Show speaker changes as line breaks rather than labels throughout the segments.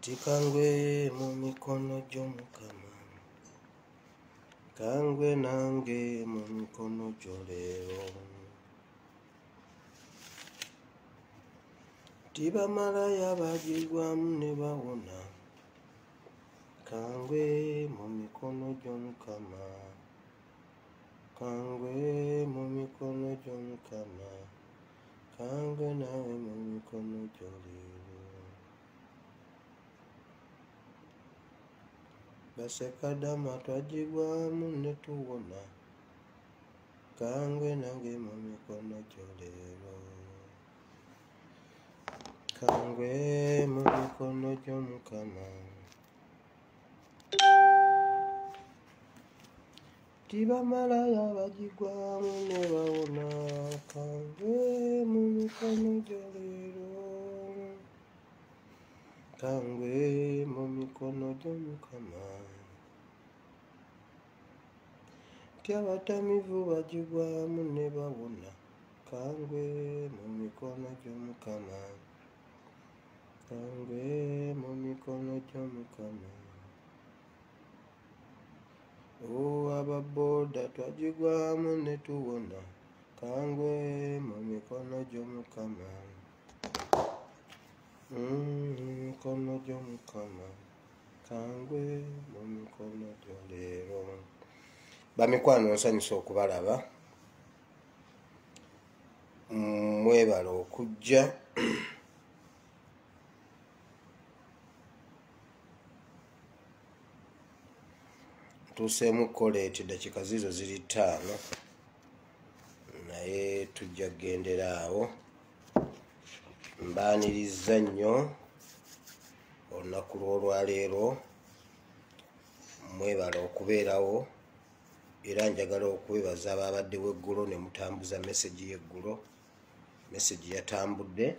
Tikangwe mu mikono gy'Omukama, kangwe nange mu mikono gyo leero. Tibamalaya bagirwamu ne bawona, kangwe mu mikono gy'Omukama, kangwe mu mikono gy'Omukama, kangwe nawe mu mikono gyo leero. Basekadama twagirwamu ne tuwona, kangwe nange mu mikono gyo leero. Kangwe mu mikono gy'Omukama. Tibamalaya bagirwamu ne bawona, kangwe mu mikono gyo leero. Kangwe mu mikono gy'Omukama. Abatamivu bagirwamu ne bawona, kangwe mu mikono gy'Omukama, kangwe mu mikono gy'Omukama. Ababoda twagirwamu ne tuwona, kangwe mu mikono gy'Omukama, mikono gy'Omukama, kangwe mu mikono gyo leero. Bamikwano nsanyusa okubalaba, mwebala okujja. Tuseemu koleti dakika zizo ziri 5 naye tujja kugendera awo. Mbaaniriza nnyo olunaku lw'olwaleero, mwebala okubeerawo. Era njagala okwebaza ababaddewo eggulo ne mutambuza message y'eggulo. Message yatambudde.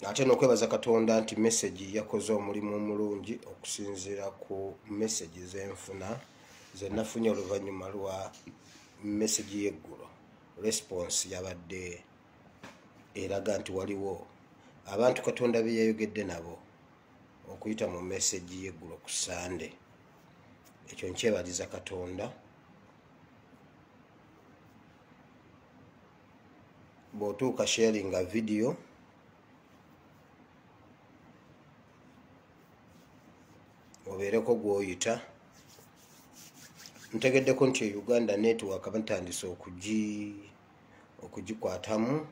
Ate n'okwebaza Katonda nti message yakoze omulimu omulungi okusinziira ku message zenfuna ze nafunye oluvannyuma lwa message y'eggulo. Response yabadde eraga nti waliwo abantu Katonda be yayogedde nabo okuyita mu message y'eggulo ku Sunday. Ekyo nkyebaliza Katonda. Bw'otuuka sharinga video obeereko gw'oyita. Ntegeddeko nti Uganda Network batandise okugikwatamu.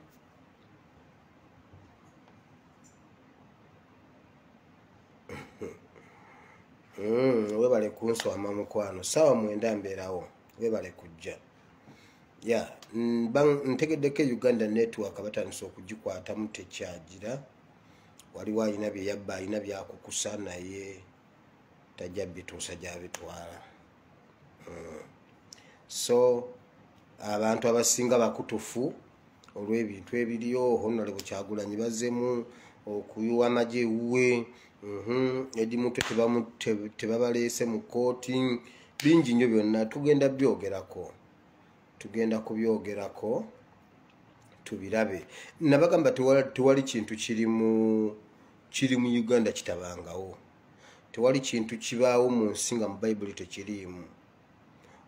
Webale kunswama mukwano, sawa 9 mbeerawo, webale kujja. Ntegeddeko Uganda Network batandise okugikwatamu, tekyagira. Waliwo alina bye yabba, alina byakukusa, naye tajja bituusa gy'abitwala. So abantu abasinga bakutufu olw'ebintu ebiriyo. Honorable Kyagulanyi bazzemu okuyuwa amagye ewuwe. Edimu tebabaleese mu kooti. Bingi nnyo byonna tugenda byogerako. Tugenda kubyogerako tubirabe. Nabagamba tewali kintu kiri mu Uganda kitabangawo. Tewali kintu kibaawo mu nsi nga mu Bayibuli tekiriimu.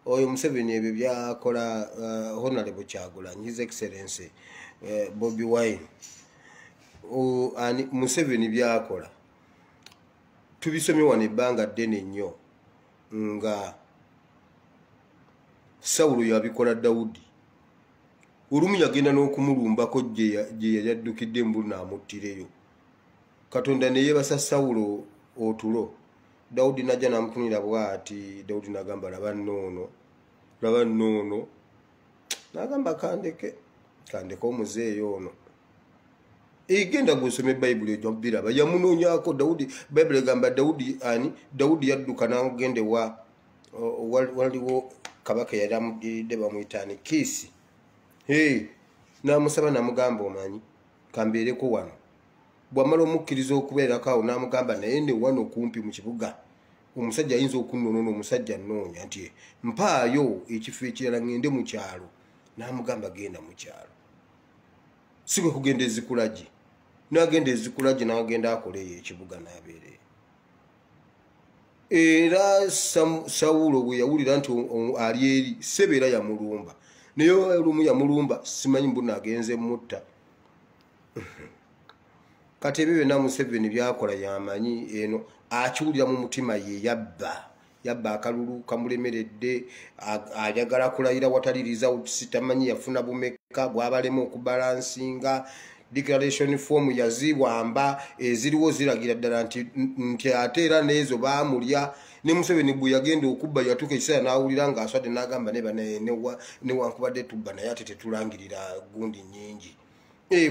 Oyo Museveni ebyo byakola Honorable Kyagulanyi, His Excellency Bobi Wine. Museveni byakola tubisomye wano ebbanga ddene nnyo nga Sawulo yabikola Dawudi. Olumu yagenda n'okumulumbako gye yaddukidde embulu n'amuttireyo. Katonda ne yeebasa Sawulo otulo. Dawudi najja n'amutunira bw'ati. Dawudi n'agamba laba nnono. N'agamba kandeke omuzeeyo ono. Genda gw'osoma Bayibuli ojja kubiraba. Yamunoonyako Dawudi. Bayibuli egamba Dawudi yadduka n'agende waliwo kabaka yali amudiridde bamuyitaani Kiisi. N'amusaba n'amugamba omanyi kambeereko wano. Bw'amala omukkiriza okubeerako awo n'amugamba naye ne wano kumpi mu kibuga omusajja ayinza okunnoona. Omusajja nnoonya nti mpaayo ekifo ekirala ngende mu kyalo. N'amugamba genda mu kyalo. sigwe kugenda ezikulaje n'agenda ezikulaje n'agenda akoleyo ekibuga n'abeere era Sawulo bwe yawulira nti ali eri sebeera yamulumba naye olumu yamulumba simanyi mbuna agenze mutta kati ebyo byonna Museveni byakola yamanyi eno akiwulira mu mutima ye yabba akalulu kamulemeredde ayagala kulayira watali results tamanyi yafuna bumeka bwabalema okubalansinga declaration form yaziwamba eziriwo ziragira ddala nti ate era n'ezo baamulya ne Museveni bwe yagenda okubba yatuuka ekiseera n'awulira ng'aswadde n'agamba newankubadde tubba naye ate tetulangirira gundi nnyingi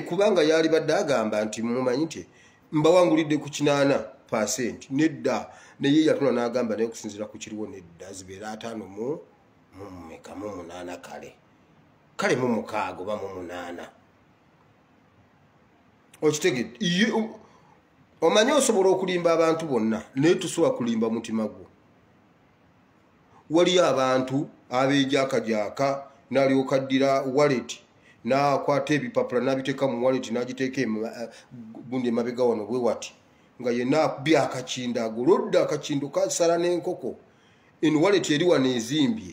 kubanga yali badde agamba nti mumanyi nti mbawangulidde ku 80% nedda naye yatula n'agamba naye okusinziira ku kiriwo nedda zibeera 5 mu 8 kale mu 6 oba mu 8 okitegedde omanyi osobola okulimba abantu bonna naye tusobola kulimba mutima gwo waliyo abantu abeejakajaka n'alyoka addira wallet n'akwata ebipapula n'abiteeka mu wallet n'agiteeka gundi emabega wano bwe wati nga yenna akubye akakinda agolodde akakindo kasala n'enkoko eno wallet eri wano ezimbye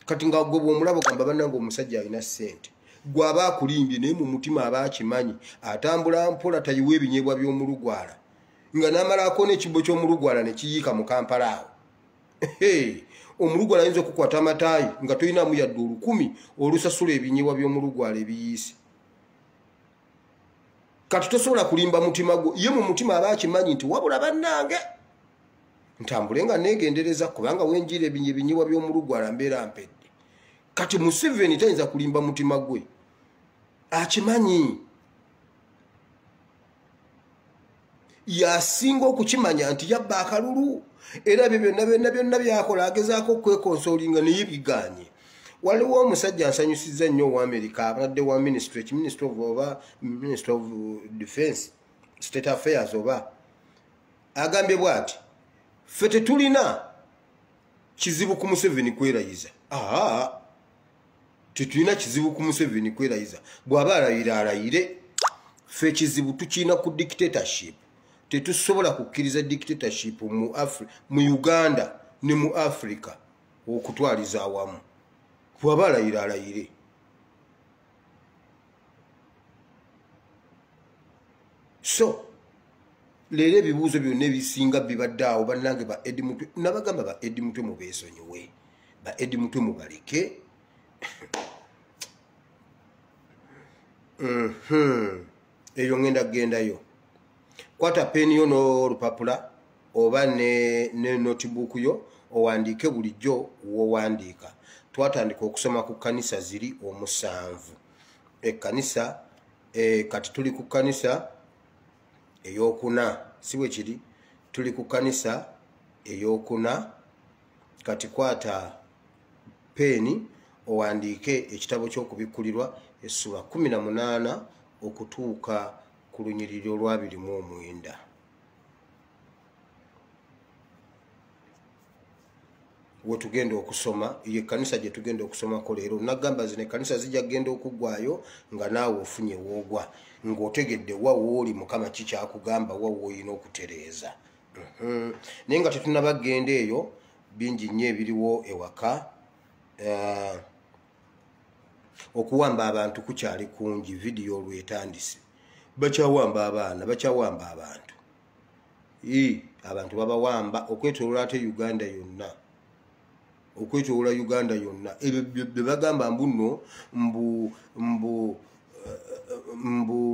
kati nga gwe bw'omulaba ogamba bannange omusajja alina ssente gwe aba akulimbye naye mu mutima aba akimanyi atambula mpola tayiwa ebinyeebwa by'omulugwala nga n'amalaako n'ekibbo ky'omulugwala ne kiyiika mu Kampala awo omulugwala ayinza okukwata amataayi nga tolinamu yadde 10 olusasula ebinyeebwa by'omulugwala ebiyiise kati tosobola kulimba mutima gwo ye mu mutima aba akimanyi nti wabula bannange ntambule nga neegendereza kubanga wenjira ebinyeebwa by'omulugwala mbeera mpedde kati Museveni tayinza kulimba mutima gwe akimanyi yasinga okukimanya nti yabba akalulu era byo byonna byakola agezaako okwekonsolinga naye biganye waliwo omusajja ansanyusizza nnyo owa America abadde wa ministry of defense state affairs oba agambye bw'ati ffe tetulina kizibu ku Museveni kwerayiza tetulina kizibu ku Museveni kwerayiza bw'aba alayire ffe kizibu tukina ku dictatorship tetusobola kukkiriza dictatorship mu Uganda ne mu Africa okutwaliza awamu bw'aba alayire so leero ebibuuzo byonna ebisinga bibadde awo bannange ba Eddie Mutwe nabagamba ba Eddie Mutwe mubeesonyiwe ba Eddie Mutwe mubaleke eyo ngenda kugendayo kwata peni yo n'olupapula oba ne notebook yo owandiike bulijjo wowandiika twatandika okusoma ku kanisa ziri 7 ekkanisa kati tuli ku kanisa ey'okuna siwe kiri tuli ku kanisa ey'okuna kati kwata peni owandiike ekitabo ky'okubikkulirwa essula 18 okutuuka ku lunyiriri olwa 29 wetugenda okusoma ye kanisa gye tugenda okusomako leero nagamba zino kanisa zijja kugenda okuggwayo nga naawe ofunye woogwa ng'otegedde wa wooli Mukama kikyakugamba wa wooyina okutereeza naye nga tetunabagenda eyo bingi nnyo ebiriwo ewaka okuwamba abantu kukyali kungi vidiyo olwetandise bakyawamba abaana bakyawamba abantu abantu babawamba okwetoloola ate Uganda yonna okwetoloola Uganda yonna ebyo bye bagamba mbuno mbu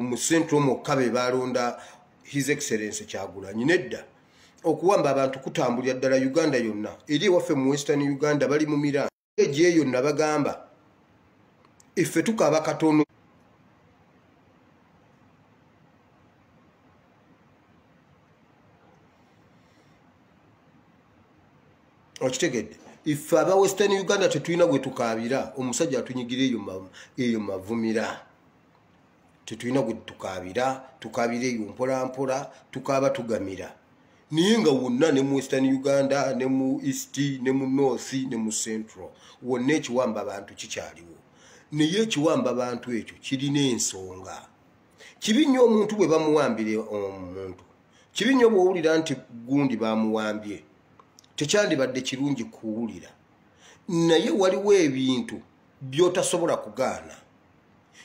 mu Central mokka be balonda His Excellency Kyagulanyi nedda okuwamba abantu kutambulira ddala Uganda yonna eri ewaffe mu Western Uganda bali mu miranga egyo yonna bagamba iffe tukaaba katono okitegedde iffe aba Western Uganda tetulina gwe tukaabira omusajja atunyigira eyo mavumira tetulina gwe tukaabira eyo mpola mpola tukaaba tugamira naye nga wonna ne mu Western Uganda ne mu East ne mu North ne mu Central wonna ekiwamba abantu kikyaliwo naye ekiwamba abantu ekyo kirina ensonga kibi nnyo omuntu bwe bamuwambire omuntu kibi nnyo bw'owulira nti gundi bamuwambye tekyandibadde kirungi kuwulira naye waliwo ebintu by'otasobola kugaana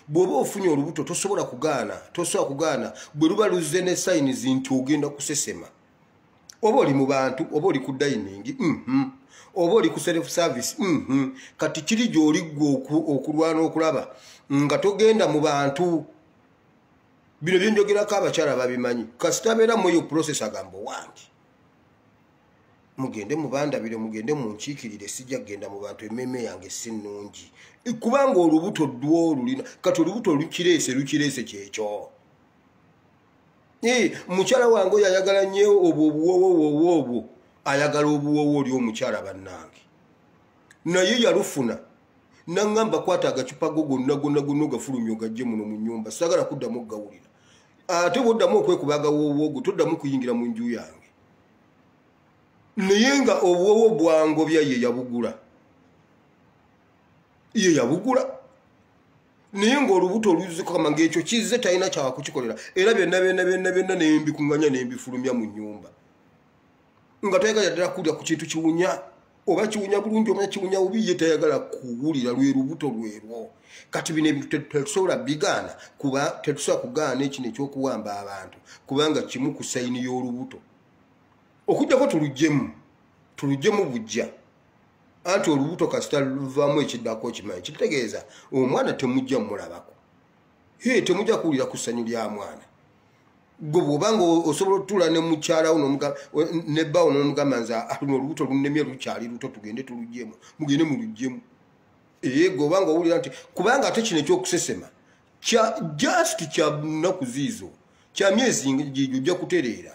bw'oba ofunye olubuto tosobola kugaana bwe luba luzze ne sayinizi nti ogenda kusesema oba oli mu bantu oba oli ku dayiningi oba oli ku self service kati kiri gy'oli gwe okulwana okulaba nga togenda mu bantu bino byenjogerako abakyala babimanyi kasitabeera mu eyo process agamba wange mugende mubandabire mugende munkiikirire sijja kugenda mu bantu emmeme yange si nnungi kubanga olubuto lwolulina kati olubuto lukireese kyekyo mukyala wange oyo ayagala nnyo obwo ayagala obuwoowo oli omukyala bannange naye yalufuna naŋŋamba kwata agacupa go gonna ogafulumya ogajje muno mu nnyumba sagala kuddamu okugawulira ate bwoddamu okwekuba agawoowo go toddamu kuyingira mu nju yange naye nga obuwoowo bwangobya ye yabugula naye ng'olubuto oluzikama ng'ekyo kizze talina kyawa kukikolera era byonna nembikuŋŋanya nembifulumya mu nnyumba nga tayagala ddala kulya ku kintu kiwunya oba kiwunya bulungi oba kiwunya bubi ye tayagala kuwulira lwe lubuto lwerwo kati bino ebintu tetusobola bigaana kuba tetusobola kugaana ekino ekyokuwamba abantu kubanga kimu ku sayini y'olubuto okujjako tulugyemu bujja anti olubuto kasita luvaamu ekiddako kimanyi kitegeeza omwana temujja mulabako temujja kuwulira ku ssanyu lya mwana gwe bw'obanga osobola otuula ne mukyalawo nebbawo n'omugamba nze luno olubuto lunnemye lukyali luto tugende tulugyemu mugende mulugyemu gwe obanga owulira nti kubanga ate kino ekyokusesema just kya nnaku ziizo kya myezi gigyo ojja kutereera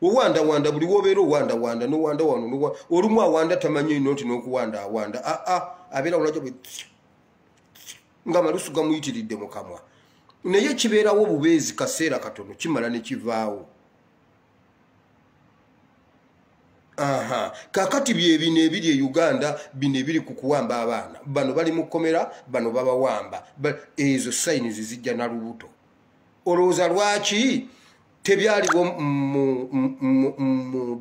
owandawanda buli wobeera owandawanda nowanda wano olumu awanda tamanyi ino nti n'okuwanda awanda abeera olajja bwe nga malusu gamuyitiridde mu kamwa naye kibeerawo bubeezi kaseera katono kimala ne kivaawo kakati byebino ebiri e Uganda bino ebiri ku kuwamba abaana bano bali mu kkomera bano babawamba ezo sayinizi zijja na lubuto olowooza lwaki tebyaliwo mu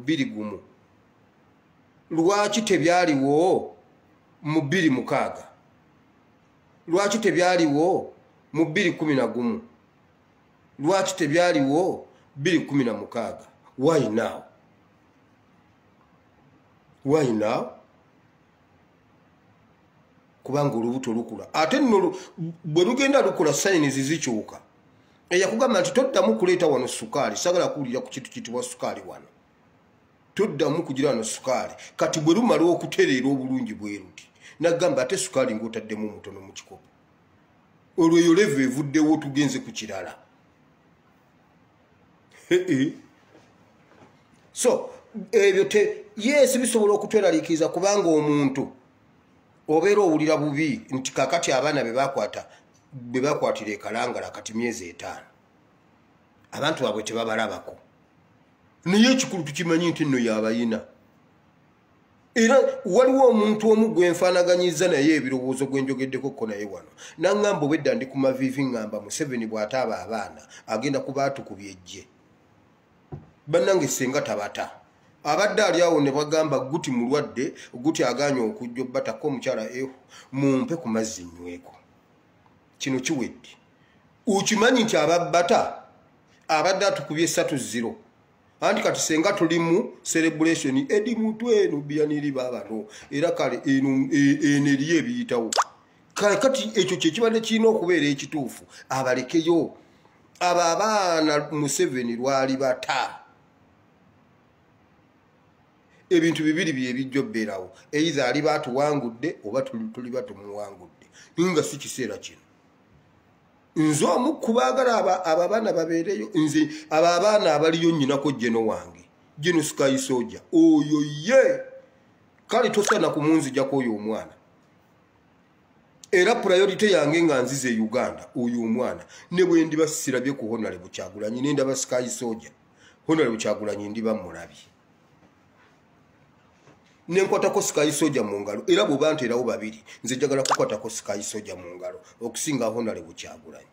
21 lwaki tebyaliwo mu 26 lwaki tebyaliwo mu 2011 lwaki tebyaliwo 2016 why now kubanga olubuto lukula ate nno bwe lugenda lukula sayinizi zikyuka eyakugamba nti toddamu kuleeta wano sukaali sagala kuwulira ku kintu kitibwa sukaali wano toddamu kugira wano sukaali kati bwe lumala okutereera obulungi bwe ruti nagamba ate sukaali ng'otaddemu mutono mu kikopo olwo eyo leva evuddewo tugenze ku kirala so ebyo yes bisobola okutweraliikiriza kubanga omuntu obeera owulira bubi nti kakati abaana be bakwatira ekalangala kati myezi 5 abantu baabwe tebabalabako naye ekikulu tukimanyi nti nno yabayina era waliwo omuntu omu gwenfaanaganyiza naye ebirowoozo gwenjogeddeko ko naye wano naŋŋamba obwedda ndi ku maviivi ŋŋamba Museveni bw'ataaba abaana agenda kubaatukubya ejje bannange senga tabata abadde ali awo ne bagamba guti mulwadde guti aganye okujja obbatako omukyala mumpe ku mazzi nyweko kino kiwedde ukimanyi nti ababbata abadde atukubye 3-0 anti kati senga tuli mu celebration edi mutwe eno byaniri babano era kale eno eriyo ebiyitawo kati ekyo kyekibadde kirina okubeera ekituufu abalekeyo abo abaana Museveni lwali bata ebintu bibiri byebijjo bbeerawo either ali batuwangudde oba tuli batumuwangudde nga si kiseera kino nze omu kubaagala ababaana babeereyo nze abo abaana abaliyo nnyinako jeno wange jeno Sky Soldier oyo ye kale tosana kumunzijako oyo omwana era priority yange nga nzize Uganda oyo omwana ne bwe ndiba sirabye ku Honorable Kyagulanyi nendaba Sky Soldier Honorable Kyagulanyi ndiba mulabi nenkwatako Sky Soldier mu ngalo era bwe banteerawo babiri nze njagala kukwatako Sky Soldier mu ngalo okusinga Honorable Kyagulanyi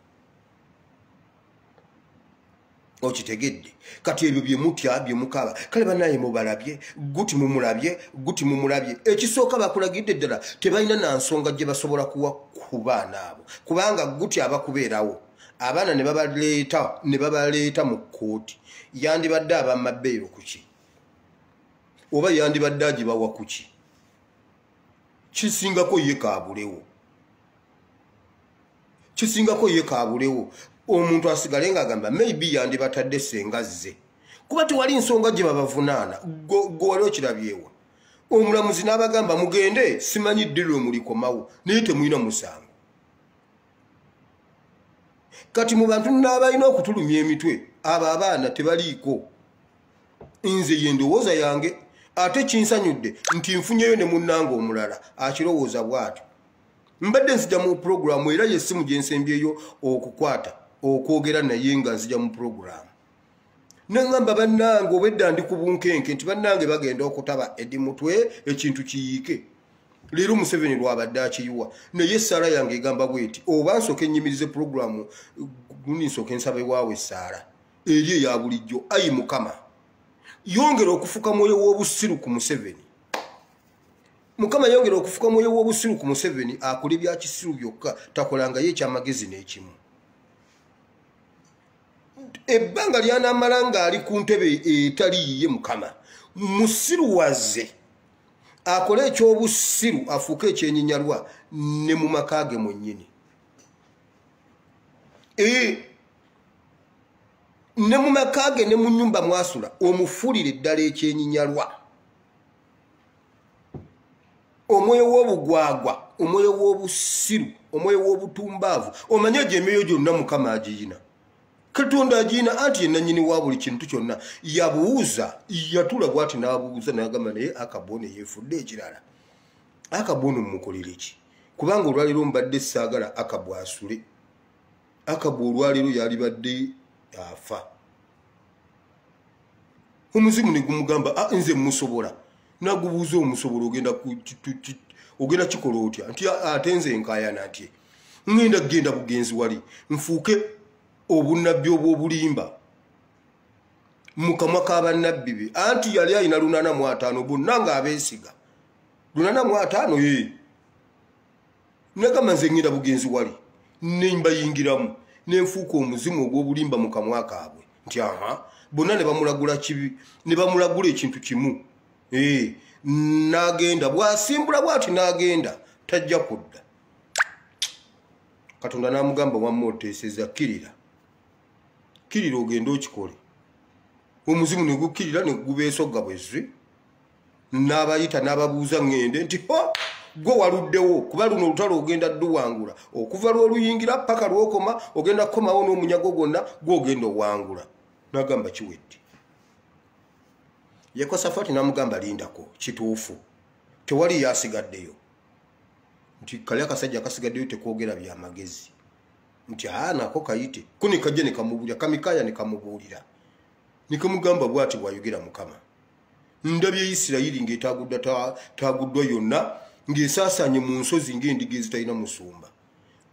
okitegedde kati ebyo bye mutya bye mukaba kale banaye mubalabye guti mumulabye ekisooka bakulagidde ddala tebalina na nsonga gye basobola kuwa ku baana abo kubanga guti abakubeerawo abaana ne babaleeta mu kkooti yandibadde abamabbeero kuki oba yandibadde agibawa kuki kisingako ye kaabulewo omuntu asigale ng'agamba maybe yandibatadde senga zze kuba tewali nsonga gye babavunaana gwe wali okirabyewa omulamuzi n'abagamba mugende simanyi ddiro mulikomawo naye temulina musango kati mu bantu n'abalina okutulumya emitwe abo abaana tebaliiko nze ye ndowooza yange ate kinsanyudde nti nfunyeyo ne munnanga omulala akirowooza bw'atyo mbadde nzija mu puroguramu era yessimu gye nsembyeyo okukwata okwogera naye nga nzija mu puroguramu neŋŋamba bannange obwedda ndi ku bunkenke nti bannange bagenda okutaba edi mutwe ekintu kiyiike leero Museveni lwabadde akiyiwa naye essaala yange egamba bweti oba nsooka ennyimirize puroguramu gundi nsooka ensabe waawe essaala eri eya bulijjo ayi Mukama yongera okufuka mwoyo w'obusiru ku Museveni Mukama yongera okufuka mwoyo w'obusiru ku Museveni akola ebya kisiru byokka takolangayo ekyamagezi n'ekimu ebbanga ly'anaamala ng'ali ku ntebe etali yiye Mukama musiruwaze akole ekyobusiru afuuke ekyenyinyalwa ne mu maka ge mwennyini ne mu maka ge ne mu nnyumba mwasula omufuulire ddala ekyenyinyalwa omwoyo w'obugwagwa omwoyo w'obusiru omwoyo w'obutumbaavu omanye egyo emyoyo gyonna Mukama agiyina Katonda agiyina anti ye nannyini wa buli kintu kyonna yabuuza yatula bw'ati n'abuuza n'agamba naye Akabono yeefudde ekirala Akabono mumukolere ki kubanga olwaleero mbadde saagala Akabu asule Akabu olwaleero yalibadde afa omuzimu ne gumugamba nze musobola nagubuuza omusobola ogenda kikola otya nti ate nze nkaayana ntye ŋŋenda genda bugenzi wali nfuuke obunnabbi obw'obulimba mu kamwa k'abannabbi be anti yali alina 405 bonna ng'abeesiga 405 ye negamba nze ŋŋenda bugenzi wali ne mbayingiramu ne nfuuka omuzimu ogw'obulimba mu kamwa kaabwe nti bonna ne bamulagula kibi ne bamulagula ekintu kimu n'agenda bw'asimbula bw'ati n'agenda tajja kudda Katonda n'amugamba wamma oteeseza kirira ogenda okikole omuzimu ne gukkirira ne gubeesogga bwezze n'abayita n'ababuuza ŋŋende nti gwe waluddewo kuba luno olutalo ogenda dduwangula okuva lw'oluyingira paka lw'okoma ogenda kukomawo n'omunyago gwonna gw'ogenda owangula n'agamba kiwedde Yekosafaati n'amugamba lindako kituufu tewali yasigaddeyo nti kali akasajja akasigaddeyo tekwogera byamagezi nti nako kayite kuni kajje ne kamubuulira kamikaya ne kamubuulira ne kamugamba bw'ati bw'ayogera Mukama ndabye Isirayiri ng'etaguddwa yonna ng'esaasaanye mu nsozi ng'endiga ezitalina musumba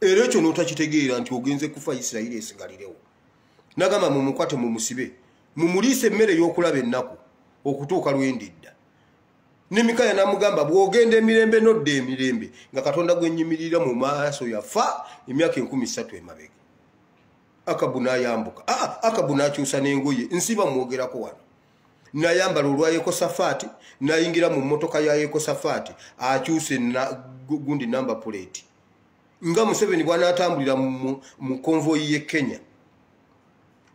era ekyo n'otakitegeera nti ogenze kufa Isirayiri esigalirewo n'agamba mumukwate mumusibe mumuliise emmere y'okulaba ennaku okutuuka lwendidda ne Mikaya n'amugamba bw'ogenda emirembe nodda emirembe nga Katonda gwenyimirira mu maaso yafa emyaka 13 emabega Akabu n'ayambuka Akabu n'akyusa n'engoye nsiba mwogerako wano n'ayambala olwa Yekosafaati n'ayingira mu mmotoka ya Yekosafaati akyuse gundi namba plate nga Museveni bw'anaatambulira mu konvoyi ye Kenya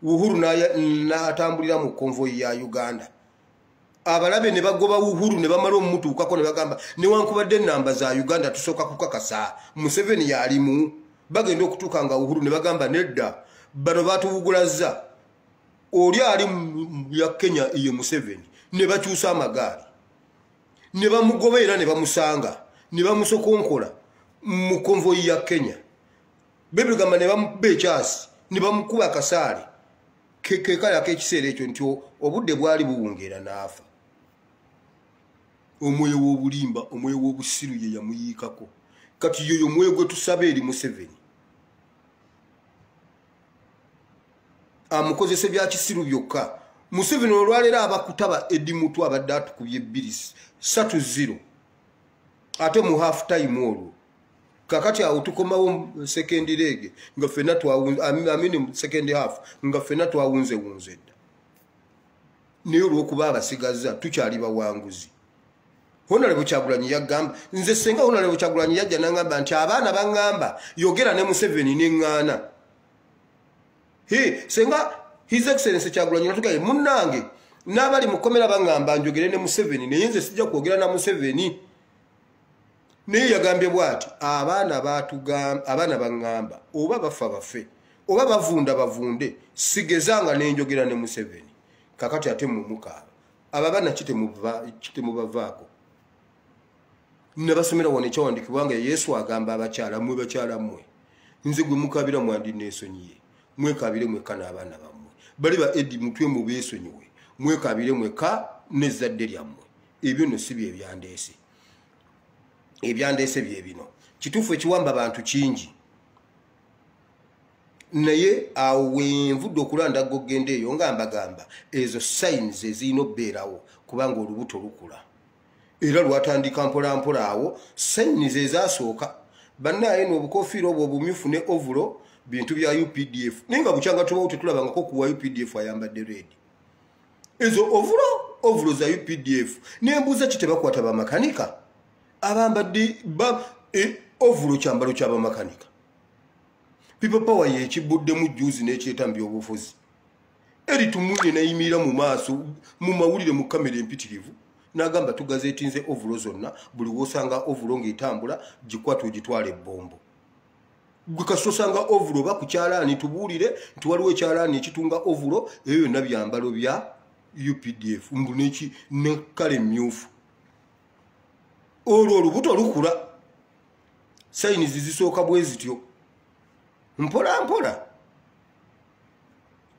Uhuru n'atambulira mu konvoyi ya Uganda abalabe ne bagoba Uhuru ne bamala omutuukako ne bagamba newankubadde ennamba za Uganda tusooka kukakasa Museveni yalimu bagenda okutuuka nga Uhuru ne bagamba nedda bano baatubugulazza oli ali ya Kenya ye Museveni ne bakyusa amagaali ne bamugobeera ne bamusanga ne bamusokonkola mu konvoyi ya Kenya bebigamba ne bamubba ekyasi ne bamukuba akasaale kekala k'ekiseera ekyo nti obudde bwali buwungeera n'afa omwoyo w'obulimba omwoyo w'obusiru ye yamuyiikako kati yoyo omwoyo gwe tusaba eri Museveni amukozese bya kisiru byokka. Museveni olwalera abakutaba Eddie Mutu abadde atukubye 2-3-0 ate mu half time olwo kakati awo tukomawo second leg nga fena twawunze second half nga fena twawunze dda niyo lwokuba abasigaza tukyali bawanguzi. Honorable Kyagulanyi yagamba nze senga Honorable Kyagulanyi yajja nangamba nti abaana bangamba yogera ne Museveni n'eŋŋaana. Senga His Excellency Kyagulanyi natugaye munnange n'abali mukomera bangamba njogere ne Museveni naye nze sijja kwogera na Museveni. Naye yagambye bw'ati abaana bangamba oba bafa bafe oba bavunda bavunde sigezanga n'enjogera ne Museveni. Kakati ate mumukaaba abaana kitemubavaako. Nabasomera wano ekyawandikibwa nga Yesu agamba abakyala mmwe bakyala mmwe nze gwe mukabira mwandi neesonyiye mwekabire mweka n'abaana bammwe bali ba Eddie Mutwe mu beesonyiwe mwekabire mweka n'ezzadde lyammwe. Ebyo nno si bye byandeese. Ebyandeese bye bino kituufu ekiwamba abantu kingi naye awo wenvudde okulanda gogenda eyo nga mbagamba ezo signs ezirina obbeerawo kubanga olubuto lukula era lwatandika mpolampola awo signs ezasooka bannaye n'obukofiira obwo obumyufu ne ovulo bintu bya UPDF naye nga bukyanga tubawo tetulabangako kuwa UPDF ayambadde red ezo ovulo za UPDF nembuuza kitebakwata bamakanika abambadde ovulo kyambalo ky'abamakanika. People power yekibuddemu juzi n'ekyetambi obufuzi eri tumuli nayimirira mu maaso mu mawulire mu kamera empitirivu n'agamba tugazeetinze ovulo zonna buli wosanga ovulo ng'etambula gikwata ogitwala ebbombo. Gwe kasosanga ovulo ba ku kyalaani tubuulire nti waliwo ekyalaani ekitunga ovulo eyo yonna byambalo bya UPDF mbuneki ne kale mmyufu. Olwo olubuto lukula sayinizi zisooka bwe zityo mpola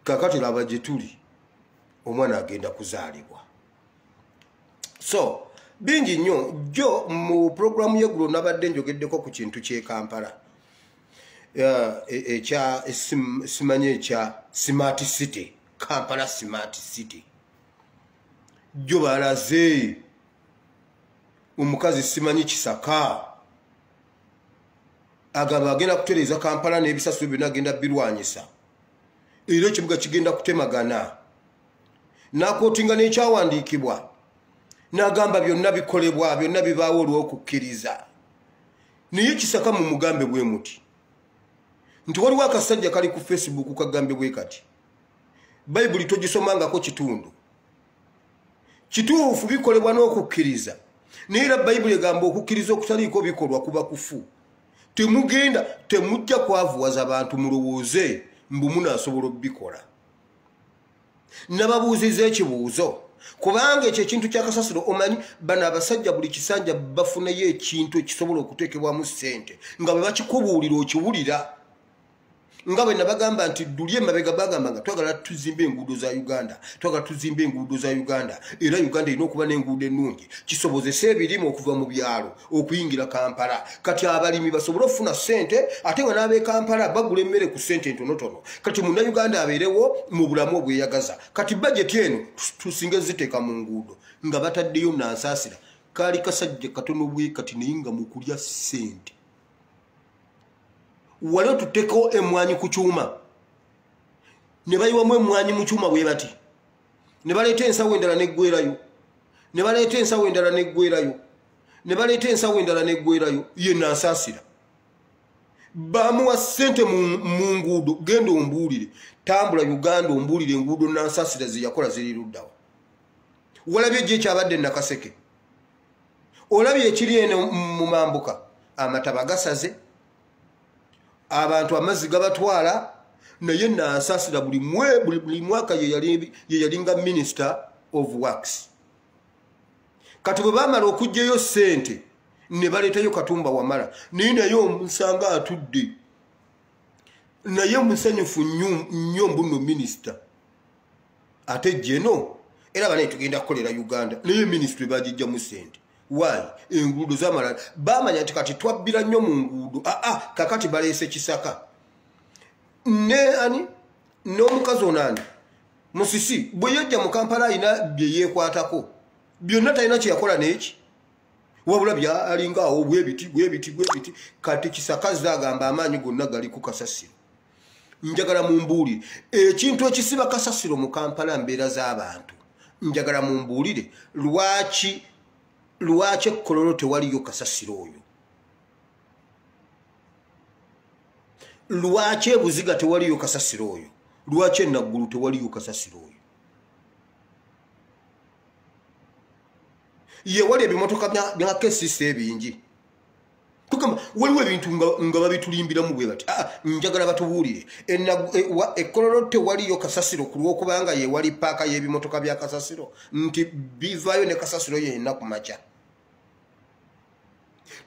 kakati laba gye tuli omwana agenda kuzaalibwa. So bingi nnyo jo mu programu y'eggulo nabadde njogeddeko ku kintu ky'e Kampala simanye ekya Smart City, Kampala Smart City. Jo balaze omukazi simanyi Kisaka agamba agenda kutereeza Kampala n'ebisasiro byonna agenda birwanyisa era ekibuga kigenda kutemagana n'akootinga n'ekyawandiikibwa n'agamba byonna bikolebwa byonna bibaawo olw'okukkiriza. Naye Kisaka mu mugambe bwe muti nti waliwo akasajja kali ku Facebook kagambe bwe kati Bayibuli togisomangako kitundu kituufu bikolebwa n'okukkiriza naye era Bayibuli egamba okukkiriza okutaliiko bikolwa kuba kufu. Temugenda temujja kwavuwaza abantu mulowooze mbu munaasobola obbikola. Nababuuziza ekibuuzo kubanga ekyo ekintu ky'akasasiro omanyi bano abasajja buli kisanja bafunayo ekintu ekisobola okuteekebwamu ssente nga bwe bakikubuulira okiwulira nga bwe nabagamba nti dduli emabega bagamba nga twagala tuzimbe enguudo za Uganda era Uganda erina okuba n'enguudo ennungi kisobozesa ebirimu okuva mu byalo okuyingira Kampala kati abalimi basobole okufuna ssente ate nga n'ab'e Kampala bagula emmere ku ssente entonotono kati munnayuganda abeerewo mu bulamu obweyagaza kati bajeti eno tusinge ziteeka mu nguudo nga bataddeyo nansaasira kaali kasajja katono bwe kati naye nga mu kulya ssente. Waliwo tuteeko emmwanyi ku kyuma ne bayiwamu emmwanyi mu kyuma bwe bati ne baleeta ensawo endala neggwerayo ne baleeta ensawo endala neggwerayo ne baleeta ensawo endala neggwerayo ye nansaasira bamuwa ssente mu nguudo genda ombuulire tambula Uganda ombuulire enguudo nansaasira ze yakola ziri luddawa. Walabye gye kyabadde Nakaseke olabye ekiri eno mu Mambuka amataba gasaze abantu amazzi gabatwala naye nansaasira buli mwaka ye yali nga Minister of Works. Kati bwe baamala okugyayo ssente ne baleetayo Katumba Wamala naye omusanga atudde naye musanyufu nnyo mbuno Minister ate jeno era banaye tugenda kukolera Uganda naye Ministry bagijjamu ssente. Why? Enguudo zamala bamanya nti kati twabbira nnyo mu nguudo kakati baleese Kisaka ne ani n'omukazi onani Musisi bwe yajja mu Kampala ina bye yekwatako byonna talina kye yakola n'eki wabula bya alinga awo bwebiti kati Kisakazi agamba amaanyi gonna gali ku Kasasiro. Njagala mumbuulire ekintu ekisiba Kasasiro mu Kampala mbeera z'abantu. Njagala mumbuulire lwaki Kololo tewaliyo Kasasiro oyo. Lwaki Buziga tewaliyo Kasasiro oyo. Lwaki Naggulu tewaliyo Kasasiro oyo. Ye wali ebimotoka bya kesisi ebingi. Tukamba waliwo ebintu nga babitulimbiramu bwe bati. Njagala batubuulire. Kololo tewaliyo Kasasiro ku lw'okubanga ye wali paaka y'ebimotoka bya Kasasiro. Nti bivaayo ne Kasasiro yenna ku makya.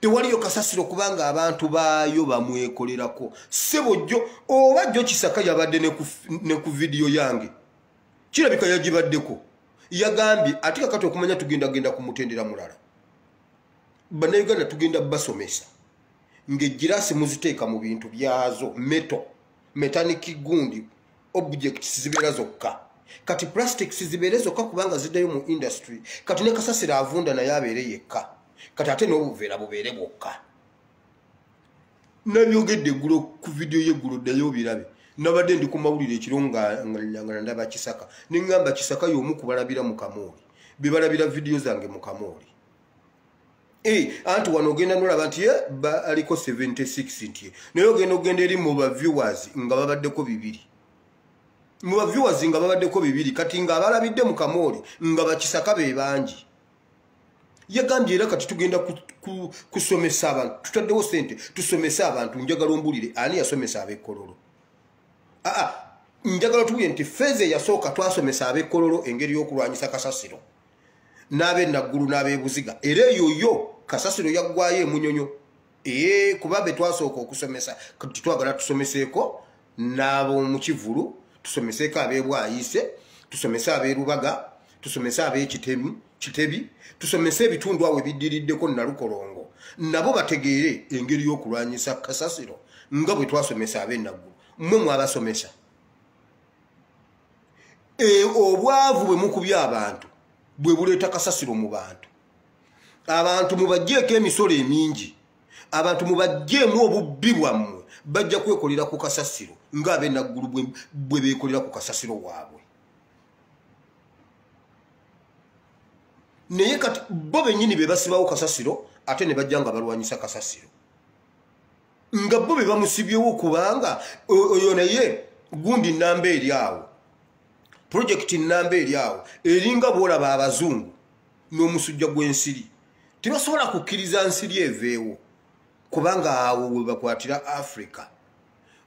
Tewaliyo Kasasiro kubanga abantu baayo bamwekolerako. Sebojjo oba jjo Kisaka yabadde ne ku video yange. Kirabika yagibaddeko. Yagambye ate kakati okumanya tugenda kumutendera mulala. Bannayuganda tugenda basomesa. Ng'egirasi muziteeka mu bintu byazo metallic gundi objects zibeera zokka. Kati plastics zibeere zokka kubanga ziddayo mu industry. Kati ne Kasasiro avunda naye abeere yekka. Kati ate n'obuveera bubeere bwokka. Nabyogedde eggulo ku video y'eggulo ddayo birabe. Nabadde ndi ku mawulire ekiro nga ndaba Kisaka. Ningamba Kisaka y'omu kubalabira mu Kamooli. Bibalabira video zange mu Kamooli. Anti wano ogenda nolaba nti aliko 76 nti. Naye ogenda eri mu ba viewers nga babaddeko 2. Mu ba viewers nga babaddeko 2 kati nga abalabidde mu Kamooli nga bakisaka be bangi. Yagambye era kati tugenda kusomesa abantu. Tutaddewo sente tusomesa abantu njagala ombulire ani yasomesa ab'Ekololo. Njagala tubuye nti Feze yasooka twasomesa ab'Ekololo engeri y'okulwanyisa Kasasiro. N'abe Naggulu n'abe Buziga. Era eyo Kasasiro yaggwayo emunyonyo. Kuba be twasooka okusomesa kati twagala tusomeseeko n'abo mu Kivulu, tusomeseeko ab'e Bwayise, tusomese ab'e Lubaga, tusomese ab'e Kitebi, tusomese ebitundu awo ebidiriddeko Nalukolongo. Nabo bategeere engeri y'okulwanyisa Kasasiro nga bwe twasomesa ab'e Naggulu. Mmwe mwabasomesa. Obwavu bwe mukubya abantu bwe buleeta Kasasiro mu bantu. Abantu mubaggyeko emisolo emingi. Abantu mubaggyemu obubbi bwammwe bajja kwekolera ku Kasasiro ng'ab'e Naggulu bwe beekolera ku Kasasiro waabwe. Naye kati bo bennyini be basibawo Kasasiro ate ne bajja nga balwanyisa Kasasiro. Nga bo be bamusibyewo kubanga oyo naye gundi nnamba eri awo. Projekiti nnamba eri awo eringa bw'olaba abazungu n'omusujja gw'ensiri. Tebasobola kukkiriza nsiri eveewo kubanga awo we bakwatira Africa.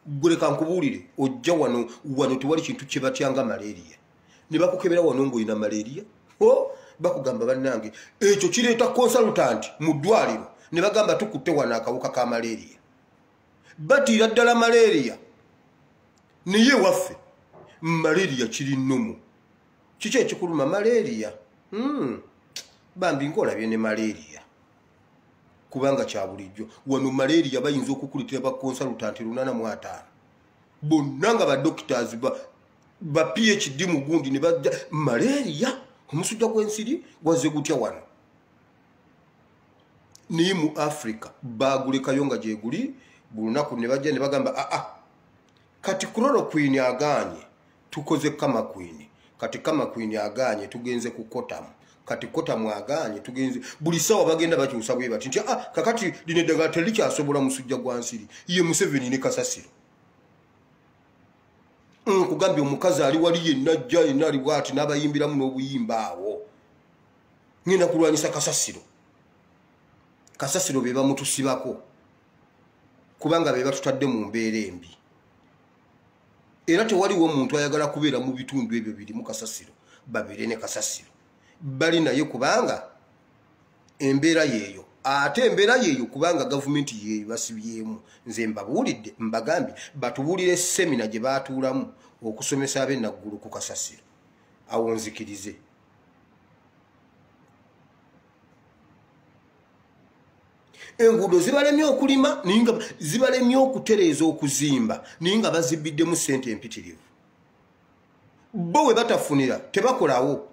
Guleka nkubuulire ojja wano tewali kintu kye batyanga malaria. Ne bakukebera wano ng'olina malaria. Bakugamba bannange ekyo kireeta consultant mu ddwaliro ne bagamba tukutte wano akawuka ka malaria. Batiira ddala malaria. Naye waffe malaria kiri nnomu. Kiki ekikuluma malaria? Bambi ng'olabye ne malaria. Kubanga kya bulijjo. Wano malaria bayinza okukuleetera ba consultant 805. Bonna nga ba doctors ba PhD mu gundi ne bajja malaria. Omusujja gw'ensiri gwaze gutya wano. Naye mu Africa bagulekayo nga gye guli bulunaku ne bajja ne bagamba kati chloroquine agaanye tukoze kama queen. Kati kama queen agaanye tugenze ku Kotamu. Kati Kotamu agaanye tugenze buli sawa bagenda bakyusa bwe bati nti kakati lino eddagala terikyasobola musujja gwa nsiri ye Museveni ne Kasasiro. Kugambye omukazi ali wali yenna ajja yenna ali bw'ati n'abayimbiramu n'obuyimba awo. Ngenda kulwanyisa Kasasiro. Kasasiro be bamutusibako kubanga be batutadde mu mbeera embi. Era tewaliwo omuntu ayagala kubeera mu bitundu ebyo biri mu Kasasiro babeere ne Kasasiro. Bali naye kubanga embeera yeeyo. Ate embeera yeeyo kubanga gavumenti yeeyo basibyemu. Nze mbabuulidde mbagambye batubuulire semina gye baatuulamu okusomesa ab'e Naggulu ku Kasasiro. Awo nzikirize. Enguudo zibalemye okulima ninga zibalemye okutereeza okuzimba ninga bazibiddemu ssente empitirivu. bo we batafunira tebakolawo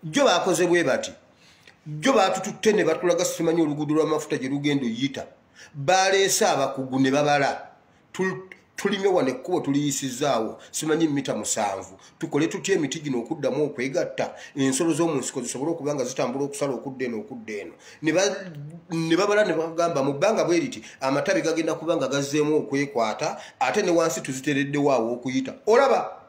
jo bakoze bwe bati jo batututte ne batulaga simanyi oluguudo lw'amafuta gye lugendo yita baleese abakugu ne babala tulimye wane ekkubo tuliyisizaawo simanyi mita 7 tukole tutya emiti gino okuddamu okwegatta ensolo z'omu nsiko zisobole okuba nga zitambula okusala okudda eno ne babala ne bagamba mu bbanga bwe riti amatabi gagenda kuba nga gazzeemu okwekwata ate ne wansi tuzitereddewo awo okuyita olaba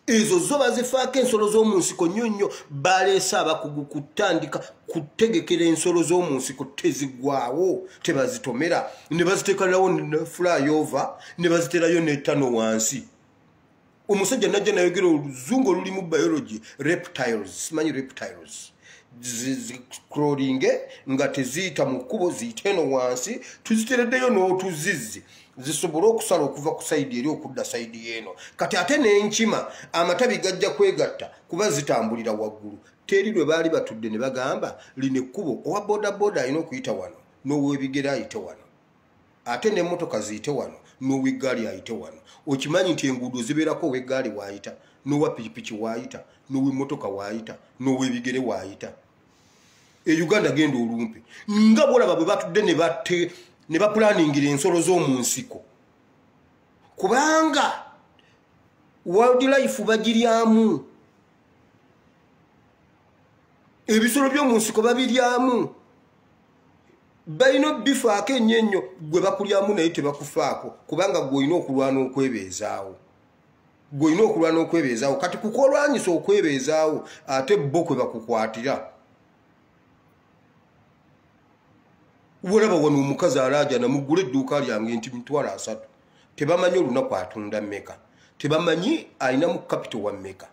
ezo zo bazifaako ensolo z'omu nsiko nnyo nnyo baleese abakugu kutandika kutegekera ensolo z'omu nsiko tezigwawo tebazitomera ne baziteekalawo flyover ne baziterayo n'ettano wansi omusajja najja nayogera oluzungu olulimu biology reptiles simanyi reptiles zicrawlinge nga teziyita mu kkubo ziyite eno wansi tuzitereddeyo n'otuzizzi zisobole okusala okuva ku sayidi eri okudda sayidi y'eno kati ate n'enkima amatabi gajja kwegatta kuba zitambulira waggulu teri lwe baali batudde ne bagamba lino ekkubo owa bodaboda alina okuyita wano n'ow'ebigere ayite wano ate n'emmotoka ziyite wano n'ow'eggaali ayite wano okimanyi nti enguudo zibeerako ow'eggaali waayita n'owa pikipiki waayita n'ow'emmotoka waayita n'ow'ebigere waayita Uganda genda olumpi nga bolaba bwe batudde ne bapulaningira ensolo z'omu nsiko kubanga wildlife bagiryamu ebisolo by'omu nsiko babiryamu balina bifaako ennyo ennyo gwe bakulyamu naye tebakufaako kubanga gw'olina okulwana okwebeezaawo kati kukolwanyisa okwebeezaawo ate bo kwe bakukwatira wolaba wano omukazi alaaja namugula edduuka lyange nti 3,000 tebamanyi olunaku atunda mmeka tebamanyi alina mu capital wa mmeka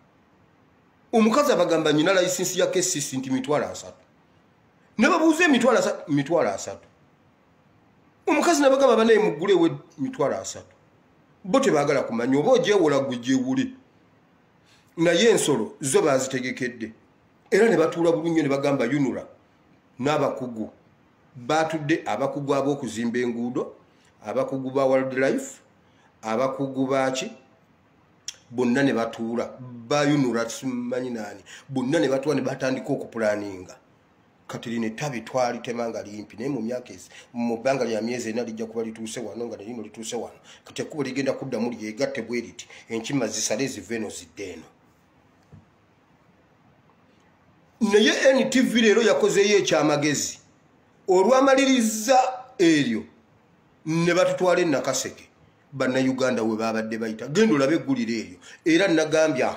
omukazi abagamba nyina layisinsi ya KCC nti 3,000 ne babuuza 3,000 omukazi nabagamba banaye mugule we 3,000 bo tebaagala kumanya oba ogyewola gwe gyewule naye ensolo zo bazitegekedde era ne batuula bulungi ne bagamba yunula n'abakugu batudde abakugu ab'okuzimba enguudo abakugu ba wildlife abakugu baki bonna ne batuula bayunula simanyi nani bonna ne batuula ne batandika okupulaninga kati lino ettabi twalitema nga limpi naye mu myaka mu bbanga lya myezi ena lijja kuba lituuse wano nga nelino lituuse wano kati ekkubo ligenda kuddamu lyegatte bwe riti enkima zisale zive eno zidde eno naye NTV leero yakozeeyo ekyamagezi olwamaliriza eryo ne batutwala Nakaseke bannayuganda we babadde bayita genda olabe eggulire eryo era nagambya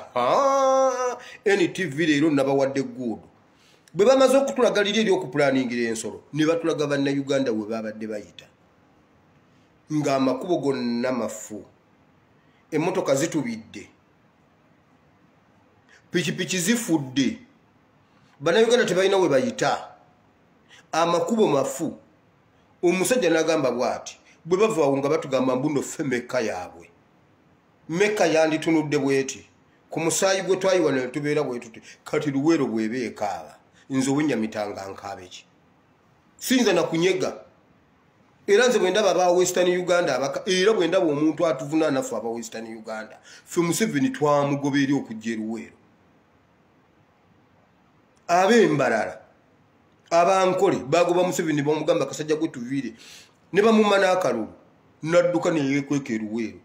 NTV leero nabawadde egguudo bwe bamaze okutulagalira eri okupulaningira ensolo ne batulaga bannayuganda we babadde bayita ng'amakubo gonna mafu emmotoka zitubidde pikipiki zifudde bannayuganda tebalina we bayita amakubo mafu omusajja nagamba bwati bwe bavaawo nga batugamba mbuno ffe meka yaabwe meka yanditunudde bweti ku musaayi gwe twayiwa ne tubeera bwe tuti kati luweero bwebeekaaba nze obwenyamitanga nkaabeki siyinza na kunyega era nze bwe ndaba aba Western Uganda era bwe ndaba omuntu atuvunaana ffe aba Western Uganda ffe Museveni twamugoba eri okujja eruweero ab'embalala abankole bagoba Museveni bamugamba kasajja gwe tuviire ne bamumma n'akalulu nadduka ne yeekweka eruweero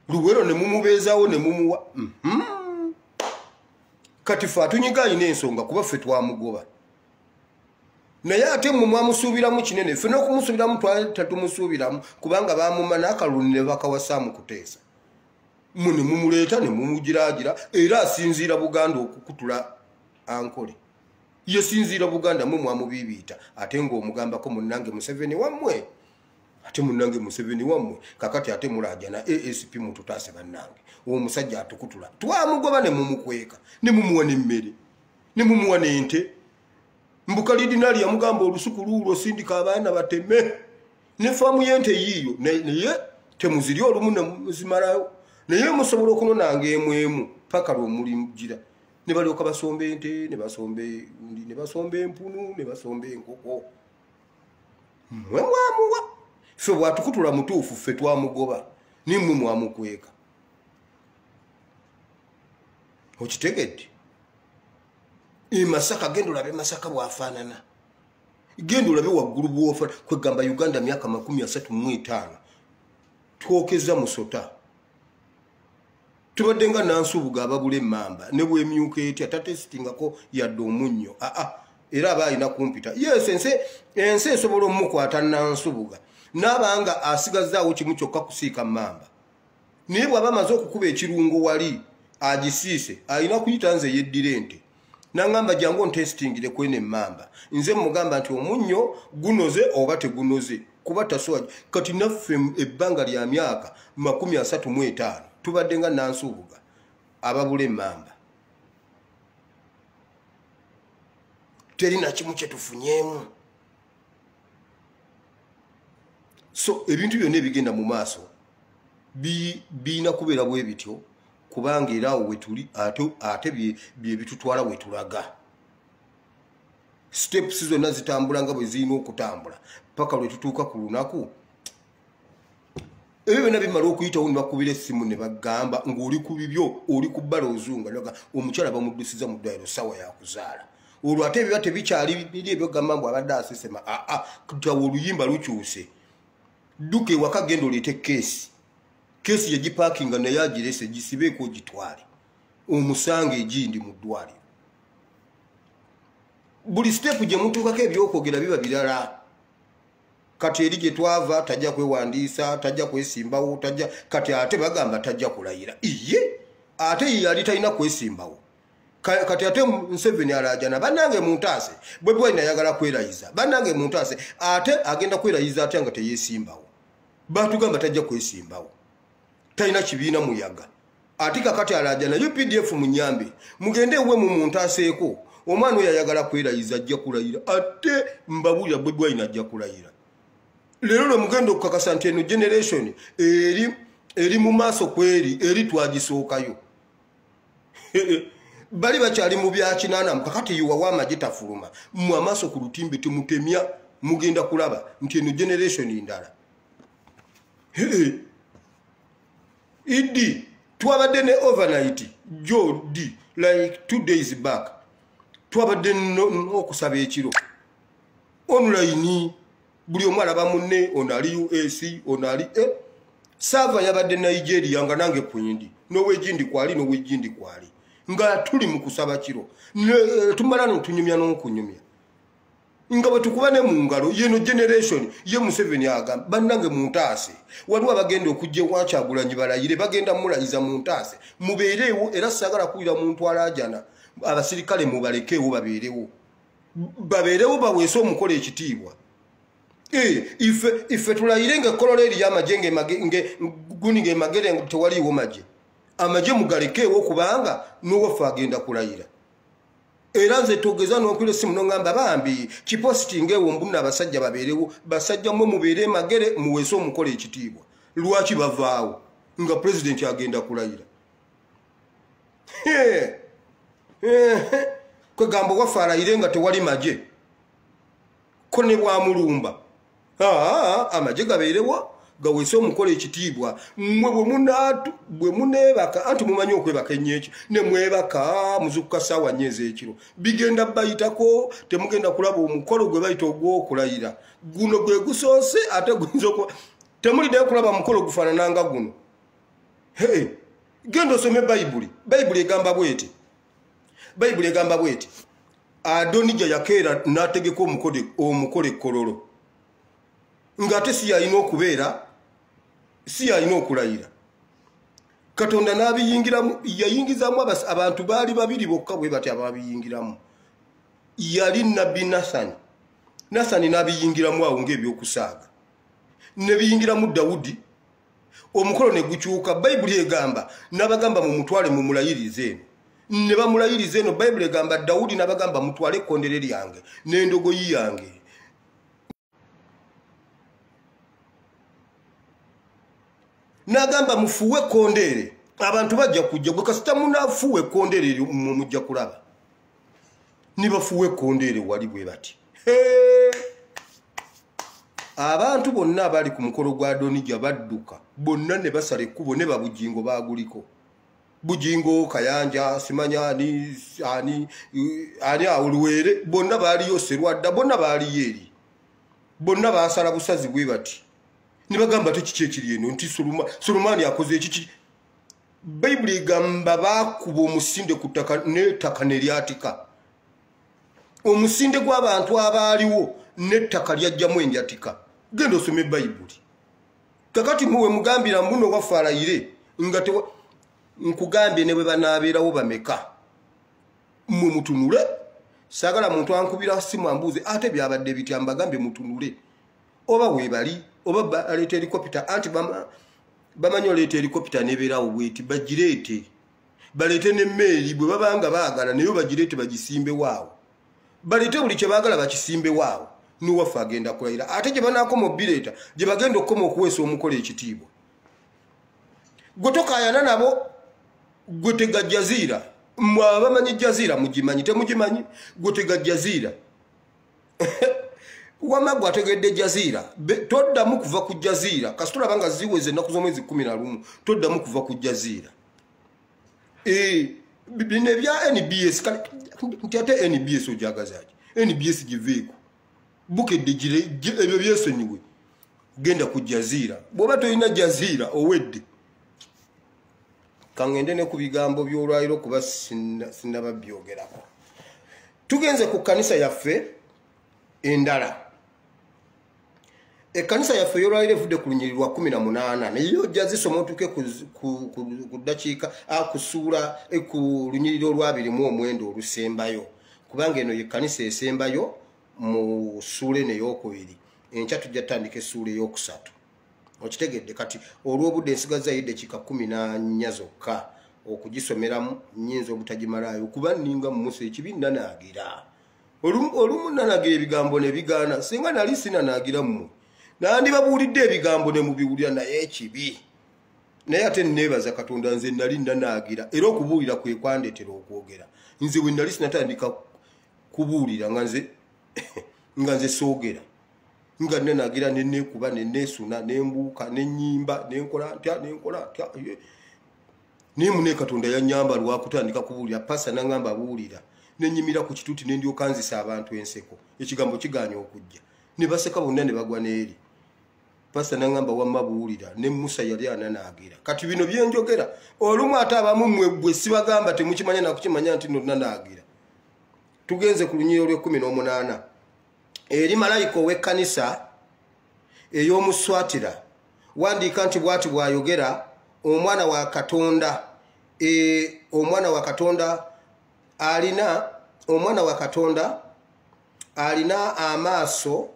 luweero ne mumubeezaawo ne mumuwa kati ffe atunyiga alina ensonga kuba ffe twamugoba naye ate mmwe mwamusuubiramu kinene ffe n'okumusuubiramu tatumusuubiramu kubanga bamumma n'akalulu ne bakawasaamu kuteesa mmwe ne mumuleeta ne mumugiraagira era asinziira Buganda okukutula ankole yesinziira Buganda mwe mwamubiibiita ate ng'omugambako munnange Museveni wammwe ate munnange Museveni wammwe kakati ate mulaaja na ASP mututaase bannange omusajja atukutula twamugoba ne mumukweka ne mumuwa n'emmere ne mumuwa n'ente mbukalidinali yamugamba olusuku luulwo sindika abaana bateme ne faamu y'ente yiiyo naye temuziri olumu ne muzimalayo naye musobola okunonanga emu paka lw'omulimugira ne balyoka basomba ente ne basomba endi ne basomba empunu ne basomba enkoko mmwe mwamuwa ffe bwatukutula mutuufu ffe twamugoba nimmwe mwamukweka okitegedde Masaka genda olabe Masaka bwafaanana genda olabe waggulu bwofa kwegamba Uganda myaka 35 twokeza musota tubadde nga Nansubuga ababula emmamba ne bwemyuka etya tatesitingako yadde omunnyo era aba alina kumpita yes ensi esobola omukwata Nansubuga n'abanga asigazaawo kimu kyokka kusiika mmamba naye bw'aba amaze okukuba ekirungo wali agisiise alina kuyita nze yeddira ente nangamba jangu ntestingire kwene mmamba nze mugamba nti omunnyo gunoze oba tegunoze kuba tasowaje kati naffe ebbanga lya myaka 35 tubadde nga Nansubuga ababula emmamba terina kimu kye tufunyeemu so ebintu byonna ebigenda mu maaso biina kubeera bwe bityo kubanga era awo wetuli ate bye bitutwala wetulaga steps zonna zitambula nga bwe zirina okutambula paka lwe tutuuka ku lunaku ebyo byonna bimala okuyitawo ne bakubira essimu ne bagamba ng'oli ku bibyo oli ku bbala ozunga omukyala bamuddusiza mu ddwaliro ssaawa yakuzaala olwo ate ebiba tebikyali biri ebyogamba mbu abadde asesema tawo oluyimba lukyuse dduka ewaka genda oleete keesi yagipaakinga naye agirese gisibeeko gitwale omusanga egindi mu ddwaliro buli sitepu gye mutuukako ebyokwogera biba birala kati eri gye twava tajja kwewandiisa tajja kwesimbawo kati ate bagamba tajja kulayira iye ate ye yali talina kwesimbawo kati ate Museveni alajana bannange muntaase bwe bwalina ayagala kwerayiza bannange muntaase ate agenda kwerayiza ate nga teyesimbawo batugamba tajja kwesimbawo talina kibiina muyaga ate kakati alajana UPDF munyambe mugende ewe mu muntaaseeko omwana oyo ayagala kwerayiza ajja kulayira ate mbabulira bwe bwalina ajja kulayira leero lwe mugenda okukakasa nti eno generation eri mu maaso kweri eri twagisookayo bali bakyali mu byakinana kakati yuwawa amagye tafuluma mu amaaso ku lutimbe temutemya mugenda kulaba nti eno generation ndala idi twabadde ne overnight jodi like 2 days back twabadde okusaba ekiro online buli omu alaba munne onali UAC onali sava yabadde Nigeria nga nange kwindi n'owegindi kwali nga tuli mu kusaba kiro tumala n'otunyumya n'okunyumya nga bwe tukuba ne mu ngalo yeno generation ye Museveni agamba bannange muntaase waliwo abagenda okujja Kyagulanyi balayire bagenda mulayiza muntaase mubeereewo era sagala kuwira muntu alajana abasirikale mubalekeewo babeerewo baweese omukola ekitiibwa ife tulayire ng'ekkololo eri y'amagye guninga emagere tewaliiwo magye amagye mugalekeewo kubanga n'owaffe agenda kulayira era nze togeza n'okwira essimu n'ongamba bambi kipositinga ewo mbunna abasajja babeerewo basajja mmwe mubeere magere muweese omukola ekitiibwa lwaki bavaawo nga pulezidenti agenda kulayira kwegamba owaffe alayire nga tewali magye ko ne bwamulumba amagye gabeerewo gaweese omukola ekitiibwa mmwe bwe muneebaka anti mumanyi okwebaka ennyeki ne mwebaka muzukuka ssaawa 4 ez'ekiro bigenda bayitako temugenda kulaba omukolo gwe bayita ogw'okulayira guno gwe gusoose ate guyinza temuliddayo kulaba mukolo gufaanananga guno genda osome bayibuli egamba bweti Adonija yakeera n'ategeka omukolo ekkololo ng'ate si yalina okubeera si yalina okulayira Katonda n'abiyingiramu yayingizamu abantu baali babiri bokka bwe bati ababiyingiramu yali nabbi Nasani n'abiyingiramu awo ng'ebyokusaaga ne biyingiramu Dawudi omukolo ne gukyuka bayibuli egamba n'abagamba mu mutwale mu mulayirize eno ne bamulayiriza eno bayibuli egamba Dawudi n'abagamba mutwale ekkondere lyange n'endogoyi yange n'agamba mufuwe ekkondere abantu bajja kujja gwe kasita munafuwe ekkondere mujja kulaba ne bafuwe ekkondere wali bwe bati abantu bonna abali ku mukolo gwa Adonija badduka bonna ne basala ekkubo ne babujingo baaguliko Bujingo Kayanja simanya ani Oluwere bonna baaliyo Serwadda bonna baali yeri bonna baasala busazi bwe bati ne bagamba tekiki ekiri eno nti Sulumani akoze ekiki Bible igamba bakuba omusinde ku ttaka n'ettaka ne lyatika omusinde gw'abantu abaaliwo n'ettaka lyajjamu endyatika genda osome Bible kakati muwe mugambira mbuno wafalayire nga nkugambye ne bwe banaabeerawo bameka mu mutunule sagala muntu ankubira simu ambuuze ate byabadde bitya mbagambye mutunule oba weebali oba baleeta helikopita anti bamanyi oleeta helikopita nebeerawo bweti bagireete baleete n'emmeeri bwe babanga baagala naye bagireete bagisimbe waawo baleete buli kye baagala bakisimbe waawo niwaffe agenda kulayira ate gye banaakoma obireeta gye bagenda okukoma okuweesa omukola ekitiibwa gwe tokaayana nabo gwe tega Jazeera bamanyi Jazeera mugimanyi temugimanyi gwe tega Jazeera wama gwe ategedde Jazeera toddamu kuva ku Jazeera kasitula banga ziweze ennaku z'omwezi 11 toddamu kuva ku Jazeera bino ebya NBS nti ate NBS ojagazaaki NBS giveeko bukedde ebyo byesonyiwe genda ku Jazeera bw'oba tolina Jazeera owedde kangende ne ku bigambo by'olwaliro kuba sinnababyogerako tugenze ku kanisa yaffe endala ekkanisa yaffe y'olwaliro evudde ku lunyiriri lwa 18 naye ojja zisoma otuuke ku ddakiika akusuula ku lunyiriri olwabirimu omwendo olusembayo kubanga eno ye kkanisa esembayo mu ssuula eno ey'okubiri enkya tujja tutandika essuula ey'okusatu okitegedde kati olw'obudde ensigaza y'eddakiika 14 zokka okugisomeramu nnyinza obutagimalaayo kuba nninga mu Musa ekibi nanaagira olumu nanaagira ebigambo ne bigaana singa nali sinanaagira mmwe nandibabuulidde ebigambo ne mubiwulira naye ekibi naye ate neebaza Katonda nze nali nanaagira era okubuulira kwe kwandeetera okwogera nze bwe nali sinatandika kubuulira nga nze soogera nga nenagira nenekuba nenesuna nembuuka nenyimba nenkola ntya nemune Katonda yanyamba lwakutandika kubuulira pasa nangamba buulira nenyimira ku kituuti nendyoka nzisa abantu enseko ekigambo kiganya okujja ne baseka bonna ne bagwa n'eri pasa nangamba wamma buulira ne Musa yali ananaagira kati bino byenjogera olumu ate abamu mmwe bwe sibagamba temukimanya nakukimanya nti nonanaagira tugenze ku lunyiriri lw'18 eri malayika ow'ekkanisa ey'omuswatira wandiika nti bw'ati bw'ayogera omwana wa Katonda alina amaaso